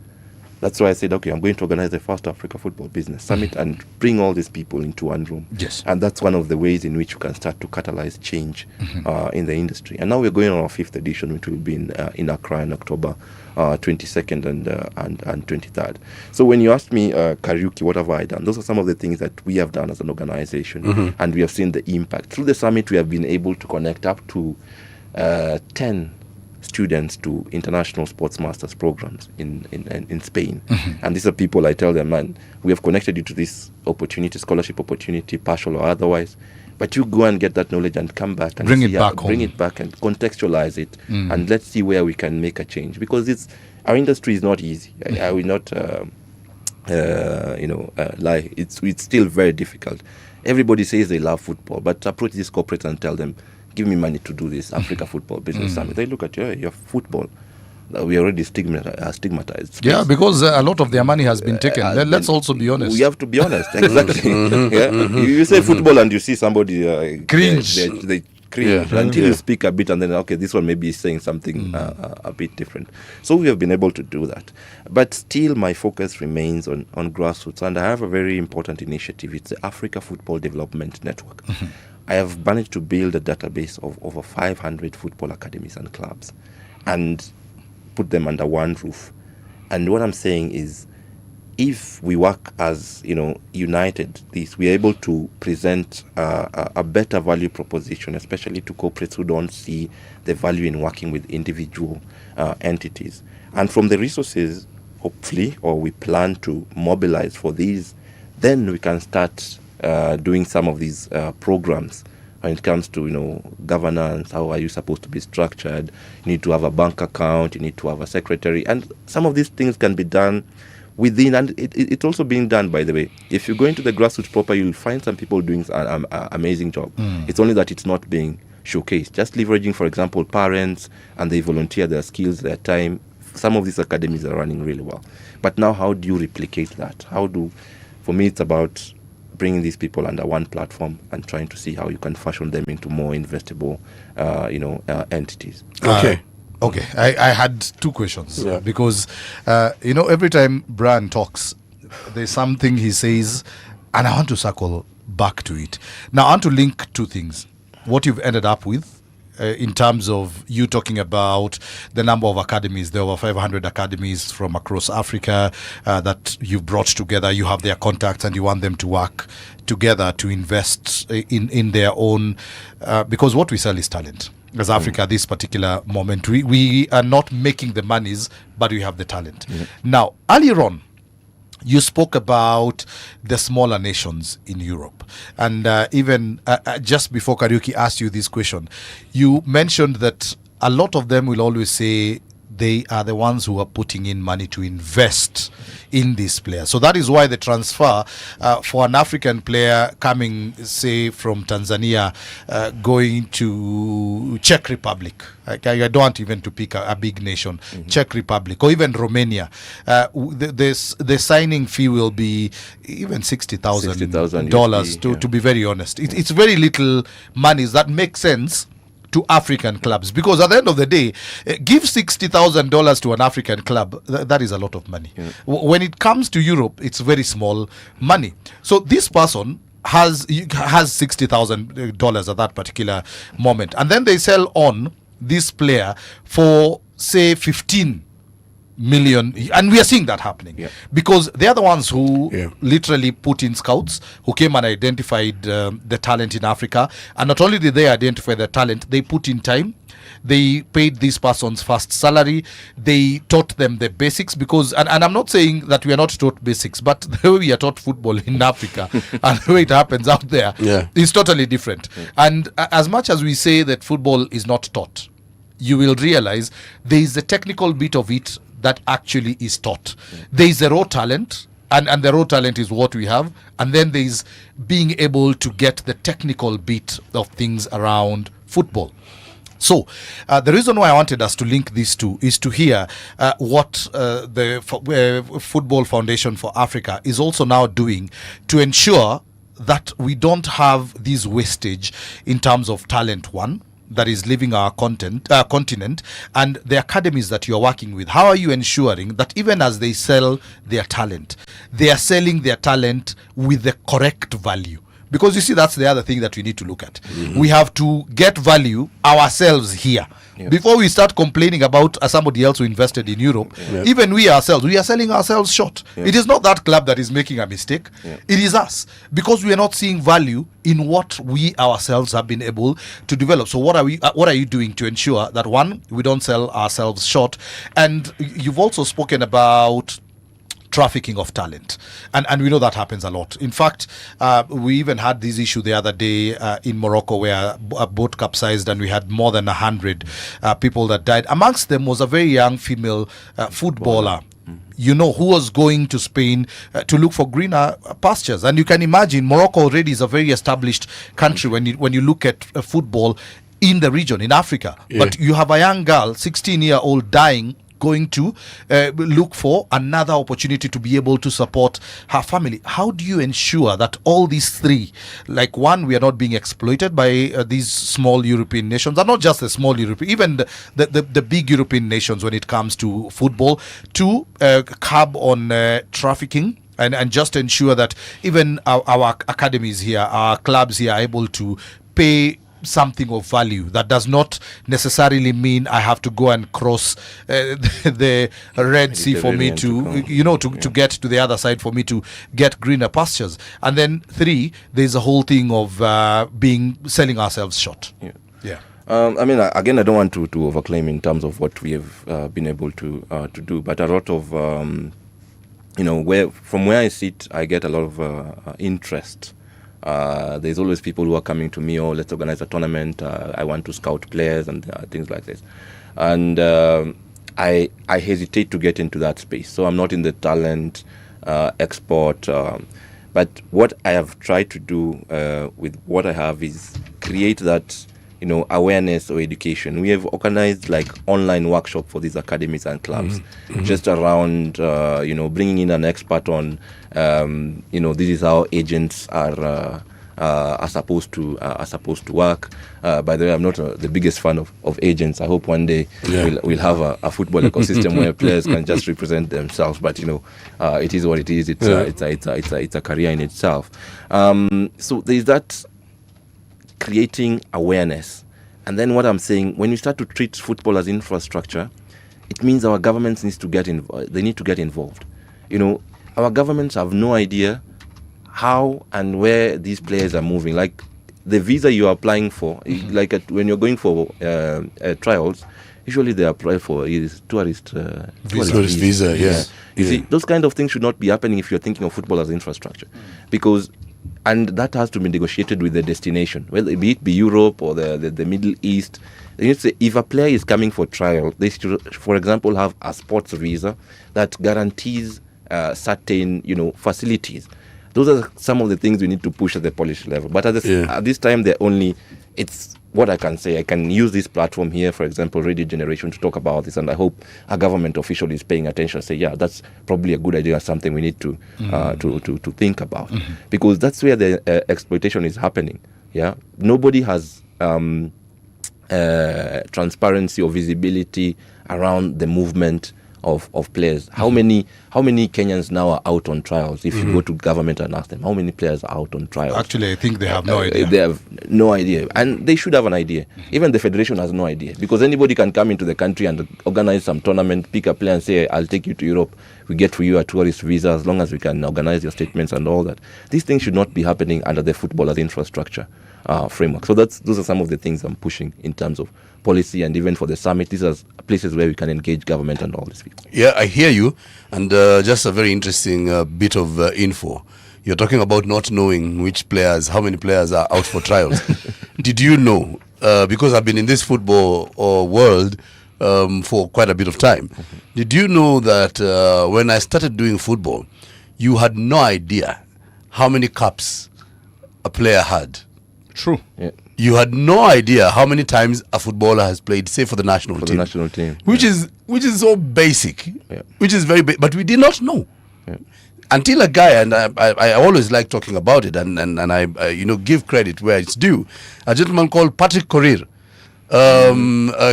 That's why I said, okay, I'm going to organize the first Africa Football Business Summit and bring all these people into one room. Yes. And that's one of the ways in which you can start to catalyze change in the industry. And now we're going on our 5th edition, which will be in Accra in October 22nd and 23rd. So when you asked me, Kariuki, what have I done? Those are some of the things that we have done as an organization. And we have seen the impact. Through the summit, we have been able to connect up to 10 students to international sports masters programs in Spain. And these are people, I tell them, man, we have connected you to this opportunity, scholarship opportunity, partial or otherwise, but you go and get that knowledge and come back and bring it back and contextualize it, and let's see where we can make a change, because our industry is not easy. I will not lie. It's still very difficult. Everybody says they love football, but approach these corporates and tell them, give me money to do this Africa Football Business Summit. They look at you, your football. We are already stigmatized. Yeah, because a lot of their money has been taken. Let's also be honest. We have to be honest. Exactly. You say football and you see somebody cringe. They cringe until you speak a bit, and then, okay, this one maybe is saying something a bit different. So we have been able to do that. But still, my focus remains on grassroots. And I have a very important initiative. It's the Africa Football Development Network. I have managed to build a database of over 500 football academies and clubs and put them under one roof. And what I'm saying is, if we work as united, we are able to present a better value proposition, especially to corporates who don't see the value in working with individual entities. And from the resources, hopefully, or we plan to mobilize for these, then we can start doing some of these programs. When it comes to governance, how are you supposed to be structured? You need to have a bank account, you need to have a secretary, and some of these things can be done within, and it's also being done, by the way. If you go into the grassroots proper, you'll find some people doing an amazing job. It's only that it's not being showcased. Just leveraging, for example, parents, and they volunteer their skills, their time. Some of these academies are running really well. But now, how do you replicate that? For me, it's about bringing these people under one platform and trying to see how you can fashion them into more investable, entities. Okay. I had two questions because, every time Brian talks, there's something he says, and I want to circle back to it. Now, I want to link two things. What you've ended up with, in terms of you talking about the number of academies. There were 500 academies from across Africa that you've brought together. You have their contacts and you want them to work together to invest in their own, because what we sell is talent. As Africa, this particular moment, we are not making the monies, but we have the talent. Now, earlier on, you spoke about the smaller nations in Europe. And even just before Kariuki asked you this question, you mentioned that a lot of them will always say they are the ones who are putting in money to invest in these players. So that is why the transfer for an African player coming, say, from Tanzania, going to Czech Republic, I don't want even to pick a big nation, Czech Republic, or even Romania, the signing fee will be even $60,000, to be very honest. It's very little money that makes sense to African clubs, because at the end of the day, give $60,000 to an African club, that is a lot of money. When it comes to Europe, it's very small money. So this person has $60,000 at that particular moment, and then they sell on this player for, say, 15 million, and we are seeing that happening because they are the ones who Yeah. literally put in scouts who came and identified the talent in Africa. And not only did they identify the talent, they put in time. They paid these persons first salary. They taught them the basics because, and I'm not saying that we are not taught basics, but the way we are taught football in Africa and the way it happens out there is totally different. And as much as we say that football is not taught, you will realize there is a technical bit of it that actually is taught. There is a raw talent, and the raw talent is what we have, and then there is being able to get the technical bit of things around football. So the reason why I wanted us to link these two is to hear what the Football Foundation for Africa is also now doing to ensure that we don't have this wastage in terms of talent, one, that is leaving our continent, and the academies that you're working with. How are you ensuring that even as they sell their talent, they are selling their talent with the correct value? Because you see, that's the other thing that we need to look at. We have to get value ourselves here. Before we start complaining about somebody else who invested in Europe, even we ourselves, we are selling ourselves short. It is not that club that is making a mistake. It is us, because we are not seeing value in what we ourselves have been able to develop. So what are you doing to ensure that, one, we don't sell ourselves short? And you've also spoken about trafficking of talent, and we know that happens a lot. In fact, we even had this issue the other day in Morocco, where a boat capsized and we had more than 100 people that died. Amongst them was a very young female footballer, you know, who was going to Spain to look for greener pastures. And you can imagine, Morocco already is a very established country when you look at football in the region, in Africa. But you have a young girl, 16-year-old, dying, going to look for another opportunity to be able to support her family. How do you ensure that all these three, like, one, we are not being exploited by these small European nations, and not just the small European, even the big European nations when it comes to football, two, curb on trafficking, and just ensure that even our academies here, our clubs here, are able to pay something of value that does not necessarily mean I have to go and cross the Red Sea for me to get to the other side for me to get greener pastures. And then three, there's a whole thing of selling ourselves short. I mean, again, I don't want to overclaim in terms of what we have been able to do, but a lot of from where I sit, I get a lot of interest. There's always people who are coming to me, let's organize a tournament, I want to scout players and things like this. And I hesitate to get into that space. So I'm not in the talent export. But what I have tried to do with what I have is create that awareness or education. We have organized like online workshop for these academies and clubs, just around bringing in an expert on this is how agents are supposed to work. By the way, I'm not the biggest fan of agents. I hope one day we'll have a football ecosystem where players can just represent themselves. But it is what it is. It's a career in itself. So there's that. Creating awareness. And then what I'm saying, when you start to treat football as infrastructure, it means our governments need to get involved. They need to get involved. Our governments have no idea how and where these players are moving. Like the visa you are applying for, like when you're going for trials, usually they apply for tourist visa. You see, those kind of things should not be happening if you're thinking of football as infrastructure, and that has to be negotiated with the destination, whether it be Europe or the Middle East. If a player is coming for trial, they should, for example, have a sports visa that guarantees certain facilities. Those are some of the things we need to push at the policy level. But at this time, it's what I can say. I can use this platform here, for example, Radio Generation, to talk about this, and I hope a government official is paying attention. Say, that's probably a good idea, something we need to think about, because that's where the exploitation is happening. Nobody has transparency or visibility around the movement of players. How many Kenyans now are out on trials? If you go to government and ask them, how many players are out on trials? Actually, I think they have no idea. They have no idea, and they should have an idea. Even the federation has no idea, because anybody can come into the country and organize some tournament, pick a player and say, I'll take you to Europe. We get for you a tourist visa as long as we can organize your statements and all that. These things should not be happening under the football as infrastructure framework. So those are some of the things I'm pushing in terms of policy, and even for the summit, these are places where we can engage government and all these people. Yeah, I hear you. And just a very interesting bit of info. You're talking about not knowing how many players are out for trials. Did you know, because I've been in this football world for quite a bit of time, did you know that when I started doing football, you had no idea how many caps a player had? True. Yeah. You had no idea how many times a footballer has played, say, for the national team. The national team. Which is so basic. Yeah. Which is very but we did not know. Yeah. Until a guy, and I always like talking about it, and I give credit where it's due. A gentleman called Patrick Korir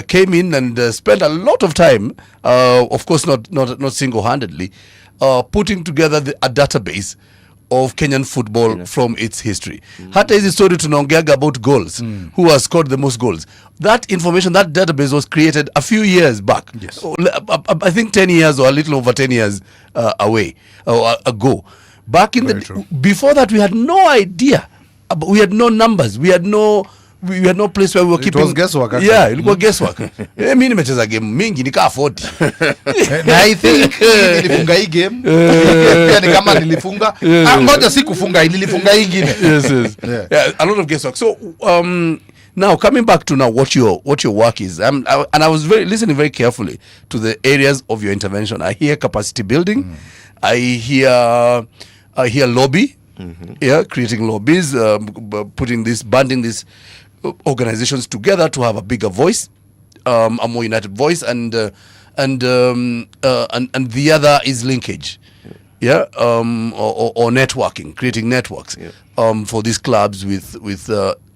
came in and spent a lot of time, of course not single-handedly, putting together a database of Kenyan football from its history. Hata hizi story tunaongeaga about goals, who has scored the most goals. That information, that database was created a few years back. Yes. I think 10 years or a little over 10 years ago. Back in before that, we had no idea. We had no numbers. We had no place where we were keeping. It was guesswork. Actually. Yeah, ilikuwa guesswork. Mimi nimecheza game mingi nikaa 40. Na I think nilifunga hii game. Pia ni kama nilifunga. Ngoja si kufunga, nilifunga ingine. Yes. Yeah, a lot of guesswork. So now coming back to what your work is, and I was listening very carefully to the areas of your intervention. I hear capacity building. I hear lobby. Yeah, creating lobbies, banding these organizations together to have a bigger voice, a more united voice, and the other is linkage, or networking, creating networks for these clubs with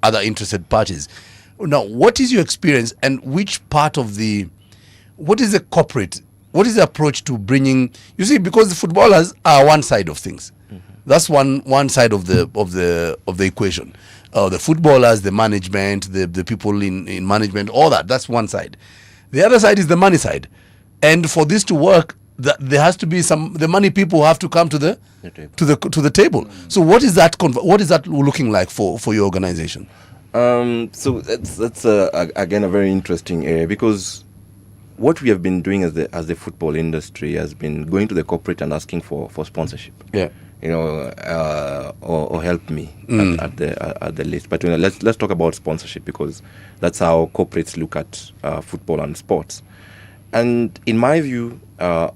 other interested parties. Now, what is your experience, and what is the approach to bringing? You see, because the footballers are one side of things. That's one side of the equation. The footballers, the management, the people in management, all that's one side. The other side is the money side, and for this to work, there has to be the money people have to come to the table. So what is that looking like for your organization? So that's again a very interesting area, because what we have been doing as the football industry has been going to the corporate and asking for sponsorship. Yeah. Or help me at the list. But let's talk about sponsorship, because that's how corporates look at football and sports. And in my view,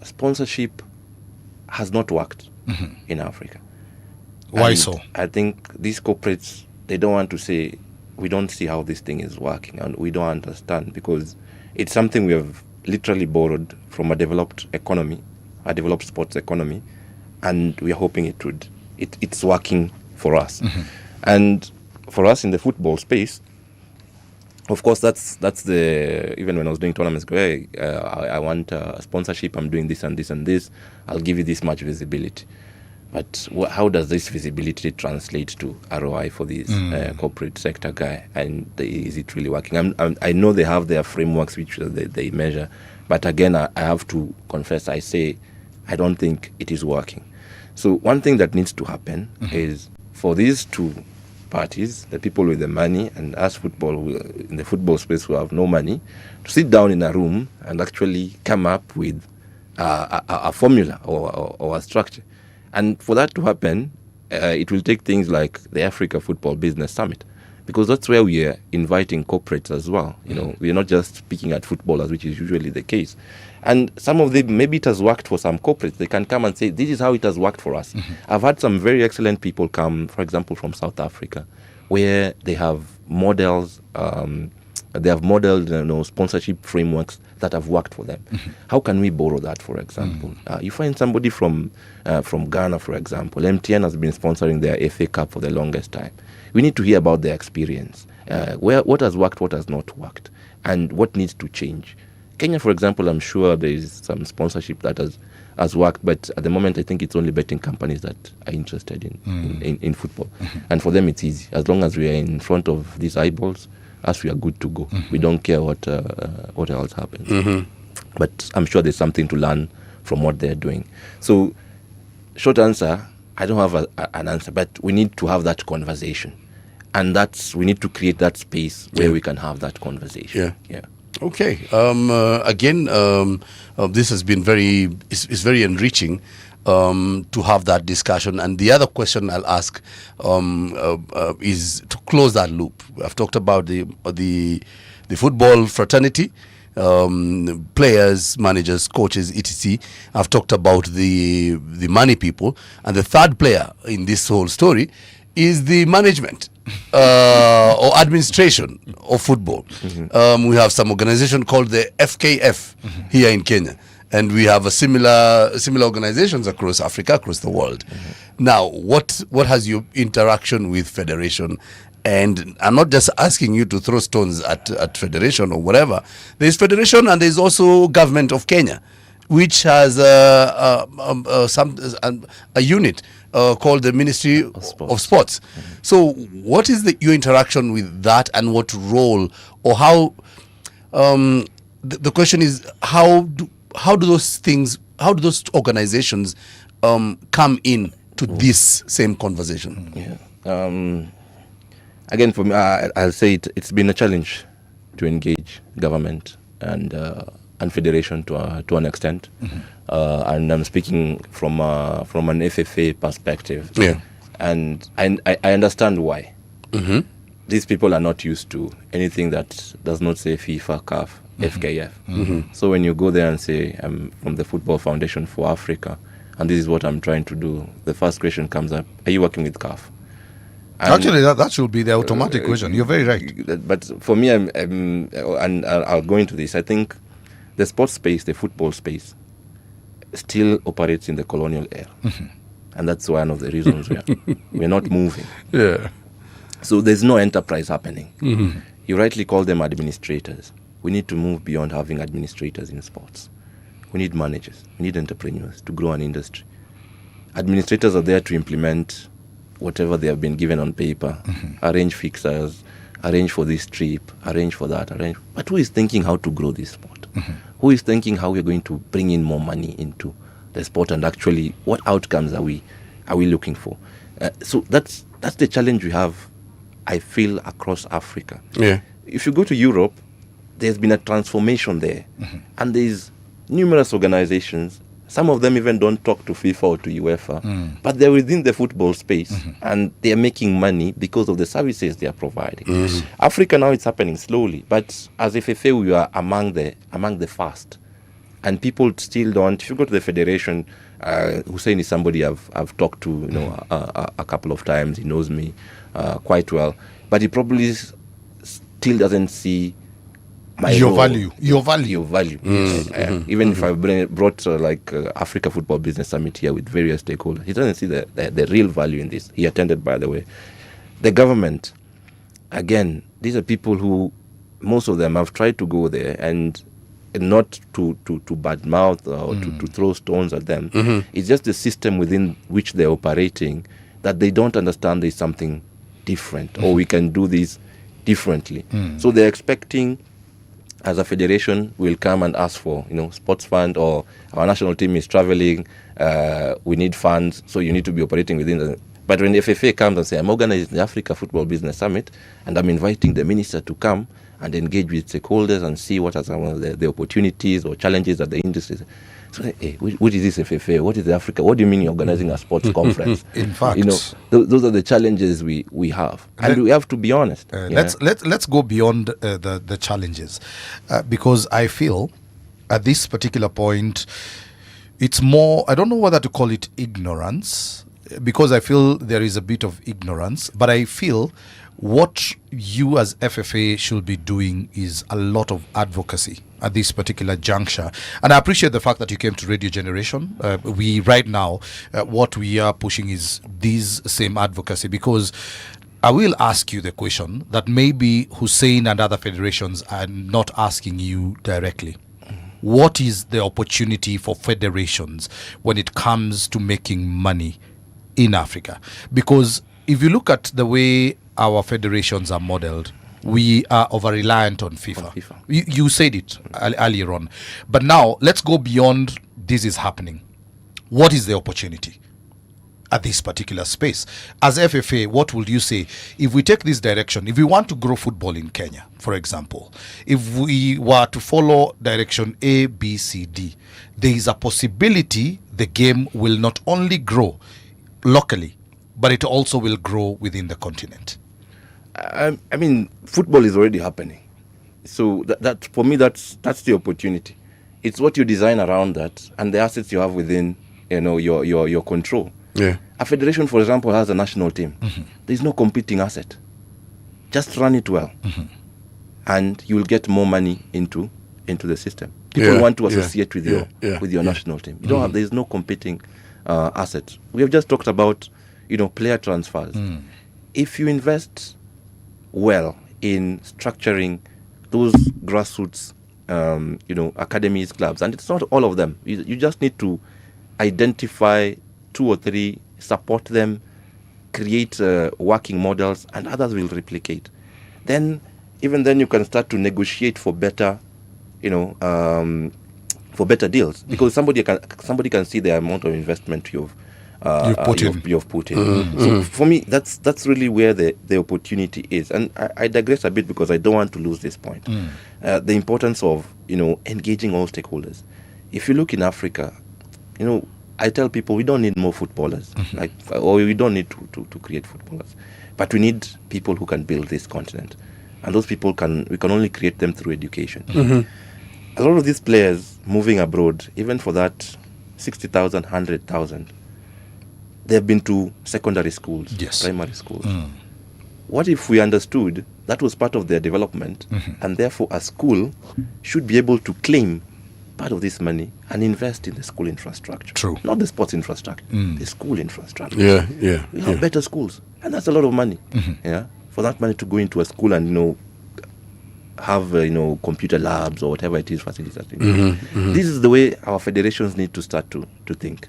sponsorship has not worked in Africa. Why and so? I think these corporates, they don't want to say, we don't see how this thing is working, and we don't understand, because it's something we have literally borrowed from a developed economy, a developed sports economy, and we are hoping it's working for us. And for us in the football space, of course, that's even when I was doing tournaments, hey, I want a sponsorship, I'm doing this and this and this, I'll give you this much visibility. But how does this visibility translate to ROI for this corporate sector guy? And is it really working? I know they have their frameworks which they measure, but again, I have to confess, I say, I don't think it is working. So one thing that needs to happen is for these two parties, the people with the money and us in the football space who have no money, to sit down in a room and actually come up with a formula or a structure. And for that to happen, it will take things like the Africa Football Business Summit, because that's where we are inviting corporates as well. We are not just speaking at footballers, which is usually the case. And some of them, maybe it has worked for some corporates. They can come and say, this is how it has worked for us. I've had some very excellent people come, for example, from South Africa, where they have models, sponsorship frameworks that have worked for them. How can we borrow that, for example? You find somebody from Ghana, for example. MTN has been sponsoring their FA Cup for the longest time. We need to hear about their experience. What has worked, what has not worked, and what needs to change. Kenya, for example, I'm sure there is some sponsorship that has worked, but at the moment, I think it's only betting companies that are interested in football. And for them, it's easy. As long as we are in front of these eyeballs, we are good to go. We don't care what else happens. But I'm sure there's something to learn from what they're doing. So, short answer, I don't have an answer, but we need to have that conversation. And we need to create that space where we can have that conversation. Yeah. Okay. Again, this has been it's very enriching to have that discussion. And the other question I'll ask is to close that loop. I've talked about the football fraternity, players, managers, coaches, etc. I've talked about the money people, and the third player in this whole story is the management or administration of football. We have some organization called the FKF here in Kenya, and we have a similar organizations across Africa, across the world. Now, what has your interaction with federation? And I'm not just asking you to throw stones at federation or whatever. There's federation, and there's also government of Kenya, which has a unit called the Ministry of Sports. So what is your interaction with that, and what role, or how, the question is, how do those organizations come in to this same conversation? Again, for me, I'll say it's been a challenge to engage government and federation to an extent, and I'm speaking from an FFA perspective. And I understand why. These people are not used to anything that does not say FIFA, CAF, FKF. So when you go there and say, I'm from the Football Foundation for Africa, and this is what I'm trying to do, the first question comes up: are you working with CAF? Actually, that should be the automatic question. You're very right. But for me, and I'll go into this, I think the sports space, the football space, still operates in the colonial era. And that's one of the reasons we're not moving. So there's no enterprise happening. You rightly call them administrators. We need to move beyond having administrators in sports. We need managers. We need entrepreneurs to grow an industry. Administrators are there to implement whatever they have been given on paper, arrange fixers, arrange for this trip, arrange for that, But who is thinking how to grow this sport? Who is thinking how we're going to bring in more money into the sport, and actually what outcomes are we looking for? So that's the challenge we have, I feel, across Africa. If you go to Europe, there's been a transformation there, and there's numerous organizations. Some of them even don't talk to FIFA or to UEFA, but they're within the football space, and they're making money because of the services they are providing. Africa now, it's happening slowly, but as FFA, we are among the first, and people still don't. If you go to the federation, Hussein is somebody I've talked to, a couple of times. He knows me quite well, but he probably still doesn't see your value. Even if I brought Africa Football Business Summit here with various stakeholders, he doesn't see the real value in this. He attended, by the way. The government, again, these are people who, most of them have tried to go there, and not to badmouth or to throw stones at them. It's just the system within which they're operating that they don't understand there's something different, or we can do this differently. So they're expecting, as a federation, we'll come and ask for, sports fund, or our national team is traveling, we need funds, so you need to be operating within the... But when the FFA comes and says, I'm organizing the Africa Football Business Summit, and I'm inviting the minister to come and engage with stakeholders and see what are some of the opportunities or challenges that the industry... So, hey, what is this FFA? What is Africa? What do you mean you're organizing a sports conference? In fact, those are the challenges we have, and we have to be honest. Let's go beyond the challenges, because I feel at this particular point, it's more, I don't know whether to call it ignorance, because I feel there is a bit of ignorance, but I feel what you as FFA should be doing is a lot of advocacy at this particular juncture. And I appreciate the fact that you came to Radio Generation. We right now, what we are pushing is this same advocacy, because I will ask you the question that maybe Hussein and other federations are not asking you directly. what is the opportunity for federations when it comes to making money in Africa? Because if you look at the way our federations are modeled, we are over-reliant on FIFA. You said it earlier on. But now, let's go beyond this is happening. What is the opportunity at this particular space? As FFA, what would you say if we take this direction? If we want to grow football in Kenya, for example, if we were to follow direction A, B, C, D, there is a possibility the game will not only grow locally, but it also will grow within the continent. I mean, football is already happening. So that for me, that's the opportunity. It's what you design around that and the assets you have within, your control. Yeah. A federation, for example, has a national team. There's no competing asset. Just run it well, and you will get more money into the system. People want to associate with your national team. You don't have. There's no competing asset. We have just talked about player transfers. If you invest well in structuring those grassroots, academies, clubs, and it's not all of them. You just need to identify 2 or 3, support them, create working models, and others will replicate. Then, even then, you can start to negotiate for better, for better deals, because somebody can see the amount of investment you've put in. So for me, that's really where the opportunity is. And I digress a bit because I don't want to lose this point. The importance of engaging all stakeholders. If you look in Africa, I tell people we don't need more footballers, or we don't need to create footballers, but we need people who can build this continent, and those people we can only create them through education. A lot of these players moving abroad, even for that 60,000, 100,000. They've been to secondary schools, primary schools. What if we understood that was part of their development, and therefore a school should be able to claim part of this money and invest in the school infrastructure? True. Not the sports infrastructure, the school infrastructure. We have better schools, and that's a lot of money. For that money to go into a school and have computer labs or whatever it is, facilities. This is the way our federations need to start to think.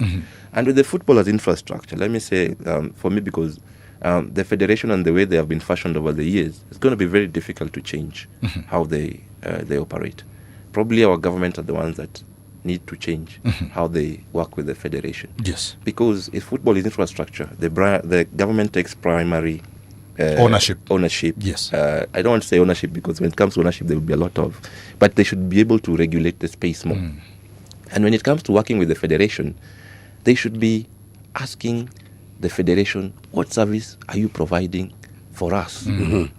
And with the football as infrastructure, let me say, for me, because the federation and the way they have been fashioned over the years, it's going to be very difficult to change how they operate. Probably our government are the ones that need to change how they work with the federation. Yes. Because if football is infrastructure, the government takes primary ownership. Yes. I don't want to say ownership because when it comes to ownership, there will be a lot of, but they should be able to regulate the space more. And when it comes to working with the federation, they should be asking the federation, what service are you providing for us?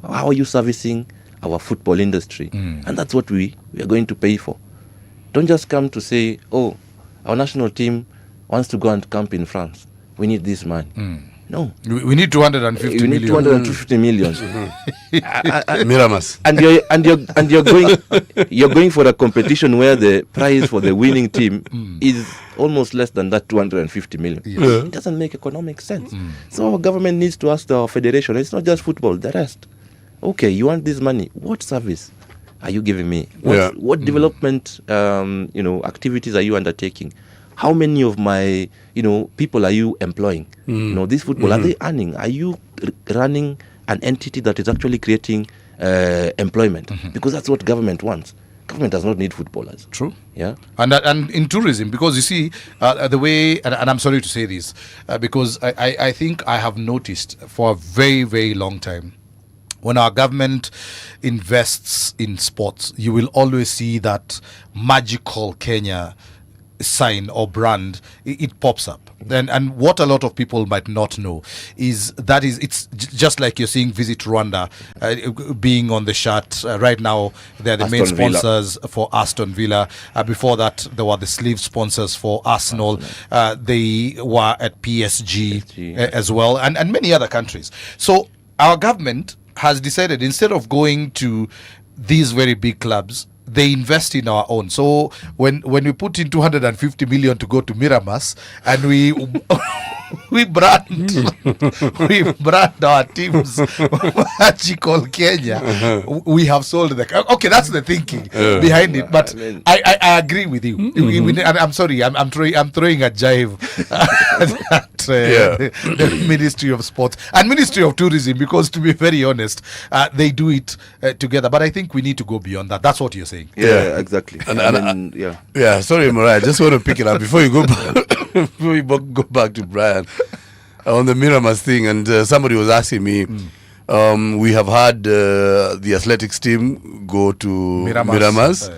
How are you servicing our football industry? And that's what we are going to pay for. Don't just come to say, oh, our national team wants to go and camp in France. We need this money. No. We need 250 million. We need 250 million. Miramas. And you're going for a competition where the prize for the winning team is almost less than that 250 million. It doesn't make economic sense. So our government needs to ask our federation, it's not just football, the rest. Okay, you want this money. What service are you giving me? What development activities are you undertaking? How many of my people are you employing? This football, are they earning? Are you running an entity that is actually creating employment? Because that's what government wants. Government does not need footballers. True. Yeah. And in tourism, because you see the way, and I'm sorry to say this, because I think I have noticed for a very, very long time, when our government invests in sports, you will always see that magical Kenya sign or brand, it pops up. And what a lot of people might not know is it's just like you're seeing Visit Rwanda being on the shirt. Right now, they're the main sponsors for Aston Villa. Before that, they were the sleeve sponsors for Arsenal. They were at PSG as well, and many other countries. So our government has decided, instead of going to these very big clubs, they invest in our own. So when we put in 250 million to go to Miramas, and we we brand our teams magical Kenya, we have sold the. Okay, that's the thinking behind it. But I agree with you. And I'm sorry, I'm throwing a jive at the Ministry of Sports and Ministry of Tourism, because to be very honest, they do it together. But I think we need to go beyond that. That's what you're saying. Yeah, exactly. Yeah, sorry, Mariah, I just want to pick it up before you go back, before we go back to Brian on the Miramas thing. And somebody was asking me, we have had the athletics team go to Miramas.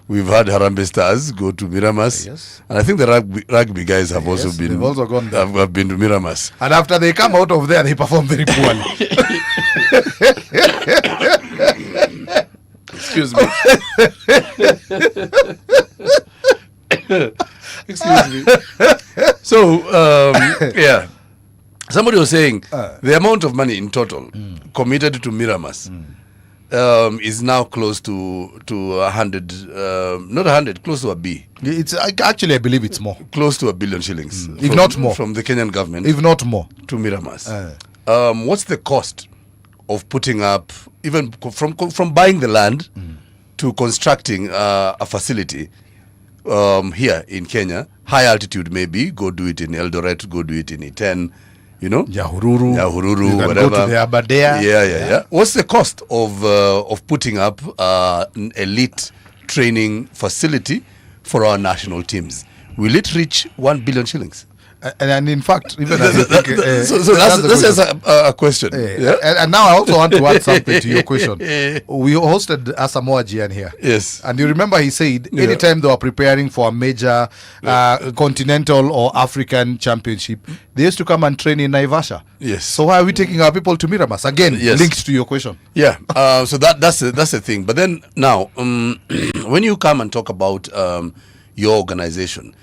We've had Harambee Stars go to Miramas. Yes. And I think the rugby guys have also been. They've also gone there. Have been to Miramas. And after they come out of there, they perform very poorly. Excuse me. Excuse me. So, yeah. Somebody was saying the amount of money in total committed to Miramas is now close to 100, not 100, close to a B. It's actually, I believe it's more. Close to 1 billion shillings. If not more. From the Kenyan government. If not more. To Miramas. What's the cost of putting up, even from buying the land to constructing a facility here in Kenya, high altitude maybe, go do it in Eldoret, go do it in Iten, you know? Yahururu, whatever. Go to the Aberdare. Yeah. What's the cost of putting up an elite training facility for our national teams? Will it reach 1 billion shillings? And in fact, even as I think, so that's a question. And now I also want to add something to your question. We hosted Asamoah Gyan here. Yes. And you remember he said anytime they were preparing for a major continental or African championship, they used to come and train in Naivasha. Yes. So why are we taking our people to Miramas? Again, linked to your question. Yeah. So that's the thing. But then now, when you come and talk about your organization,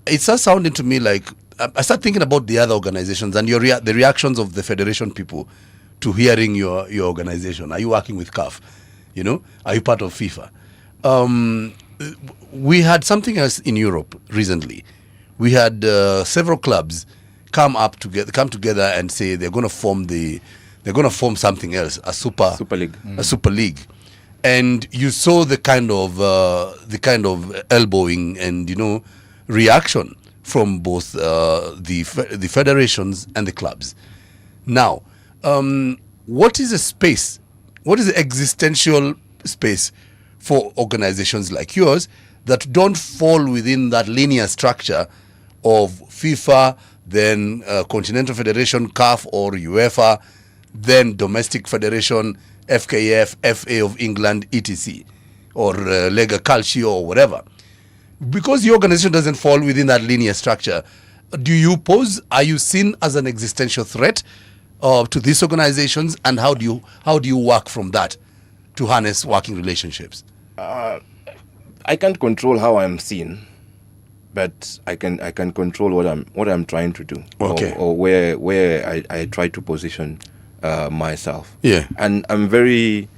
it starts sounding to me like, I start thinking about the other organizations and the reactions of the federation people to hearing your organization. Are you working with CAF? You know, are you part of FIFA? We had something else in Europe recently. We had several clubs come together and say they're going to form something else, a super league, a super league. And you saw the kind of elbowing and reaction from both the federations and the clubs. Now, what is the existential space for organizations like yours that don't fall within that linear structure of FIFA, then Continental Federation, CAF or UEFA, then Domestic Federation, FKF, FA of England, etc., or Lega Calcio or whatever? Because the organization doesn't fall within that linear structure, are you seen as an existential threat to these organizations, and how do you work from that to harness working relationships? I can't control how I'm seen, but I can control what I'm trying to do, okay, or where I try to position myself. Yeah, and I'm very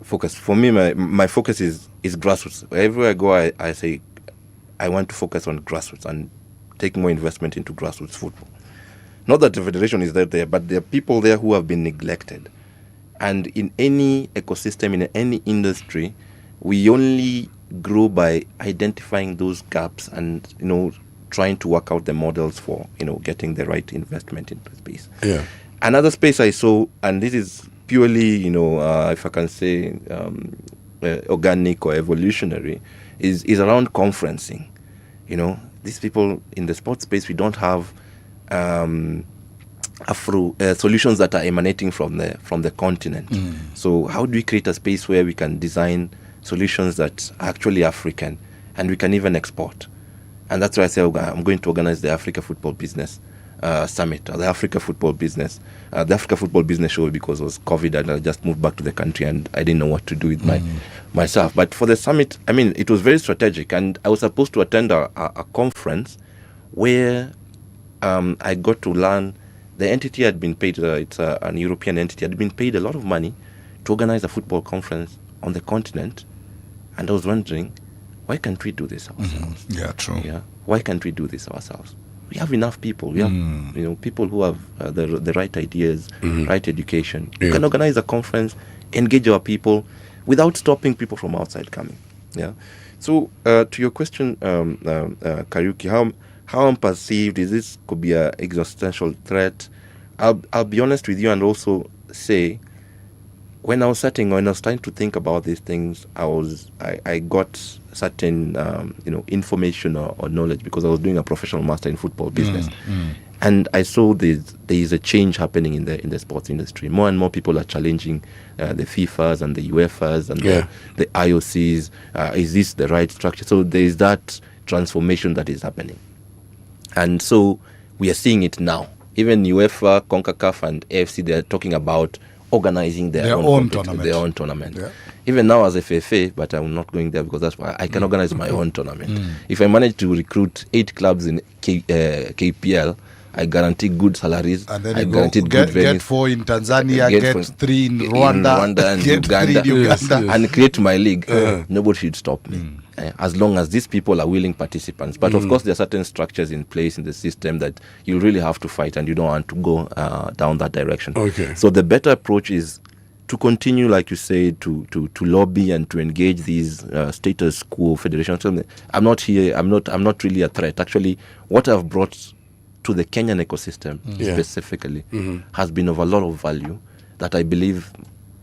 focused. For me, my focus is grassroots. Everywhere I go, I say I want to focus on grassroots and take more investment into grassroots football. Not that the federation is there, but there are people there who have been neglected. And in any ecosystem, in any industry, we only grow by identifying those gaps and trying to work out the models for getting the right investment into space. Yeah. Another space I saw, and this is purely if I can say organic or evolutionary, is around conferencing. These people in the sports space, we don't have solutions that are emanating from the continent. So how do we create a space where we can design solutions that are actually African and we can even export? And that's why I say I'm going to organize the Africa Football Business Summit, or the Africa Football Business Show, because it was COVID and I just moved back to the country and I didn't know what to do with myself. But for the summit, it was very strategic, and I was supposed to attend a conference where I got to learn. The entity had been paid, it's an European entity, had been paid a lot of money to organize a football conference on the continent, and I was wondering, why can't we do this ourselves? Yeah, true. Yeah, why can't we do this ourselves? We have enough people. We have people who have the right ideas, right education. You can organize a conference, engage our people without stopping people from outside coming. Yeah. So to your question, Kariuki, how I'm perceived, is this could be an existential threat? I'll be honest with you and also say, when I was trying to think about these things, I got certain information or knowledge because I was doing a professional master in football business, and I saw there is a change happening in the sports industry. More and more people are challenging the FIFAs and the UEFAs and the IOCs. Is this the right structure? So there is that transformation that is happening, and so we are seeing it now. Even UEFA, CONCACAF, and AFC, they are talking about organizing their own tournament. Yeah. Even now as FFA, but I'm not going there because that's why I can organize my own tournament. If I manage to recruit 8 clubs in KPL, I guarantee good salaries. And then I you get 4 in Tanzania, get 3 in Rwanda, and get Uganda, 3 in Uganda. and create my league. Nobody should stop me. As long as these people are willing participants. But of course, there are certain structures in place in the system that you really have to fight, and you don't want to go down that direction. Okay. So the better approach is to continue, like you say, to lobby and to engage these status quo federations. I'm not here. I'm not really a threat. Actually, what I've brought to the Kenyan ecosystem specifically has been of a lot of value that I believe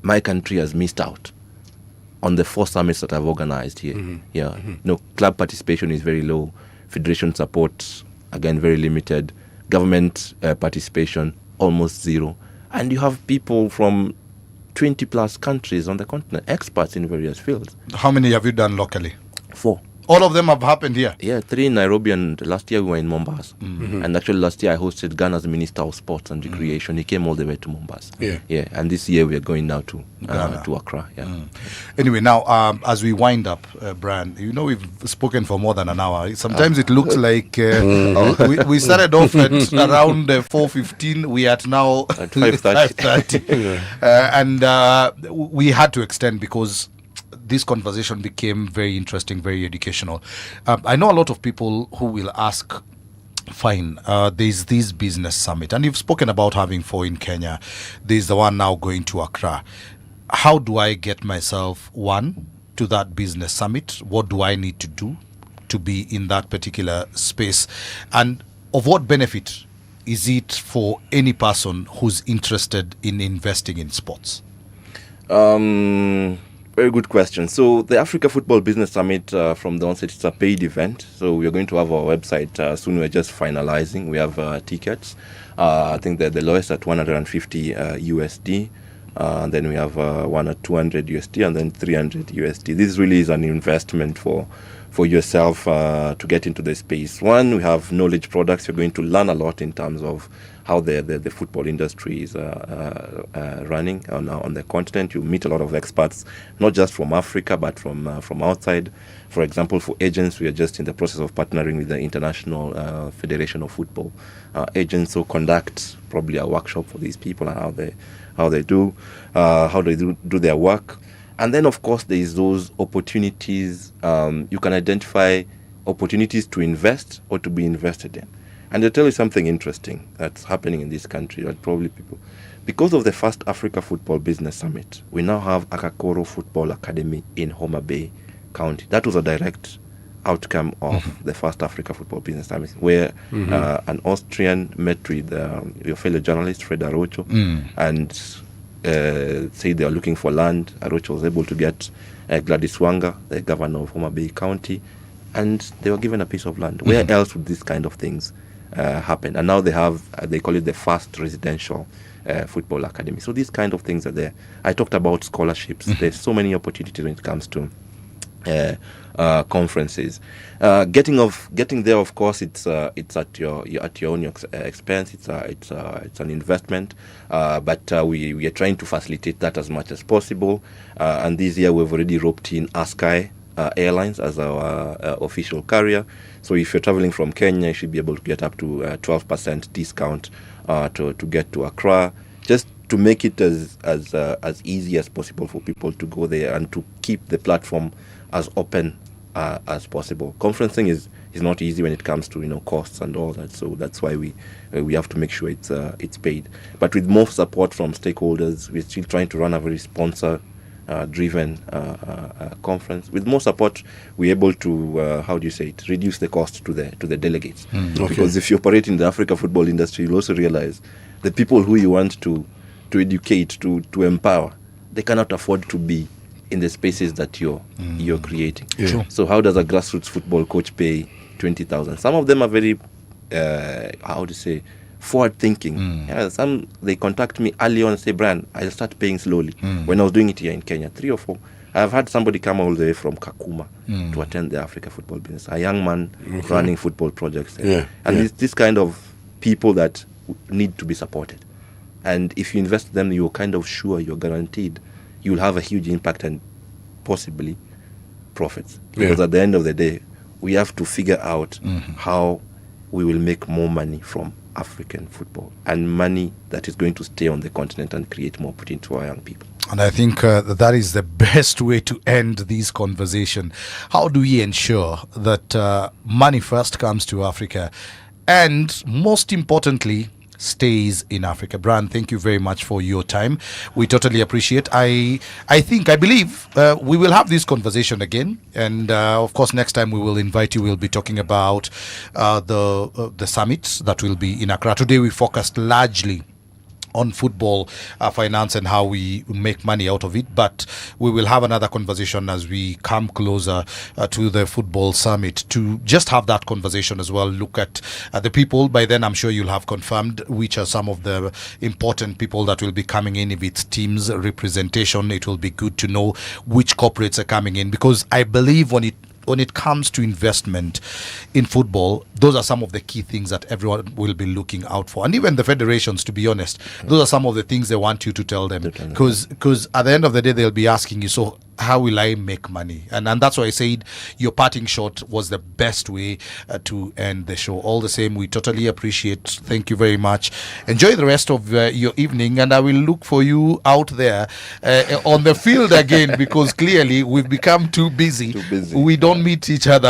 my country has missed out on the 4 summits that I've organized here. Club participation is very low. Federation support, again, very limited. Government participation, almost zero. And you have people from 20 plus countries on the continent, experts in various fields. How many have you done locally? 4. All of them have happened here? Yeah, 3 in Nairobi, and last year we were in Mombasa. And actually last year I hosted Ghana's Minister of Sports and Recreation. He came all the way to Mombasa. Yeah, and this year we are going now to Accra. Anyway, now as we wind up, Brian, we've spoken for more than an hour. Sometimes it looks like we started off at around 4:15. We are at now at 5:30. And we had to extend because this conversation became very interesting, very educational. I know a lot of people who will ask, fine, there's this business summit, and you've spoken about having 4 in Kenya. There's the one now going to Accra. How do I get myself, one, to that business summit? What do I need to do to be in that particular space? And of what benefit is it for any person who's interested in investing in sports? Very good question. So the Africa Football Business Summit, from the onset, it's a paid event. So we are going to have our website soon. We're just finalizing. We have tickets. I think the lowest at 150 USD. And then we have one at 200 USD and then 300 USD. This really is an investment for yourself to get into the space. One, we have knowledge products. You're going to learn a lot in terms of how the football industry is running on the continent. You meet a lot of experts, not just from Africa, but from outside. For example, for agents, we are just in the process of partnering with the International Federation of Football agents who conduct probably a workshop for these people and how they do their work. And then, of course, there is those opportunities. You can identify opportunities to invest or to be invested in. And I'll tell you something interesting that's happening in this country that probably people... Because of the first Africa Football Business Summit, we now have Akakoro Football Academy in Homa Bay County. That was a direct outcome of the first Africa Football Business Summit, where an Austrian met with your fellow journalist, Fred Arocho, and said they are looking for land. Arocho was able to get Gladys Wanga, the governor of Homa Bay County, and they were given a piece of land. Where else would these kind of things happen? And now they have, they call it the first residential football academy. So these kind of things are there. I talked about scholarships. There's so many opportunities when it comes to conferences. Getting there, of course, it's at your own expense. It's an investment, but we are trying to facilitate that as much as possible. And this year we've already roped in Askai Airlines as our official carrier. So if you're traveling from Kenya, you should be able to get up to 12% discount to get to Accra. Just to make it as easy as possible for people to go there and to keep the platform as open as possible. Conferencing is not easy when it comes to costs and all that, so that's why we have to make sure it's paid. But with more support from stakeholders, we're still trying to run a very sponsor driven conference. With more support, we're able to reduce the cost to the delegates. Okay. Because if you operate in the Africa football industry, you'll also realize the people who you want to educate, to empower, they cannot afford to be in the spaces that you're creating. Yeah. True. So how does a grassroots football coach pay 20,000? Some of them are very forward thinking. Yeah, some they contact me early on and say, Brian, I'll start paying slowly. When I was doing it here in Kenya, 3 or 4, I've had somebody come all the way from Kakuma to attend the Africa football business, a young man running football projects there. Yeah. And it's this kind of people that need to be supported. And if you invest in them, you're kind of sure, you're guaranteed you'll have a huge impact and possibly profits. Because at the end of the day, we have to figure out how we will make more money from African football, and money that is going to stay on the continent and create more opportunity for our young people. And I think that is the best way to end this conversation. How do we ensure that money first comes to Africa and, most importantly, stays in Africa? Brian, thank you very much for your time. We totally appreciate. I believe we will have this conversation again, and of course next time we will invite you. We'll be talking about the summits that will be in Accra. Today we focused largely on football finance and how we make money out of it, but we will have another conversation as we come closer to the football summit to just have that conversation as well. Look at the people. By then I'm sure you'll have confirmed which are some of the important people that will be coming in. If it's teams representation, it will be good to know which corporates are coming in, because I believe when it comes to investment in football, those are some of the key things that everyone will be looking out for. And even the federations, to be honest, those are some of the things they want you to tell them. Because at the end of the day, they'll be asking you, so how will I make money? And that's why I said your parting shot was the best way to end the show. All the same, we totally appreciate. Thank you very much. Enjoy the rest of your evening, and I will look for you out there on the field again, because clearly we've become too busy. We don't meet each other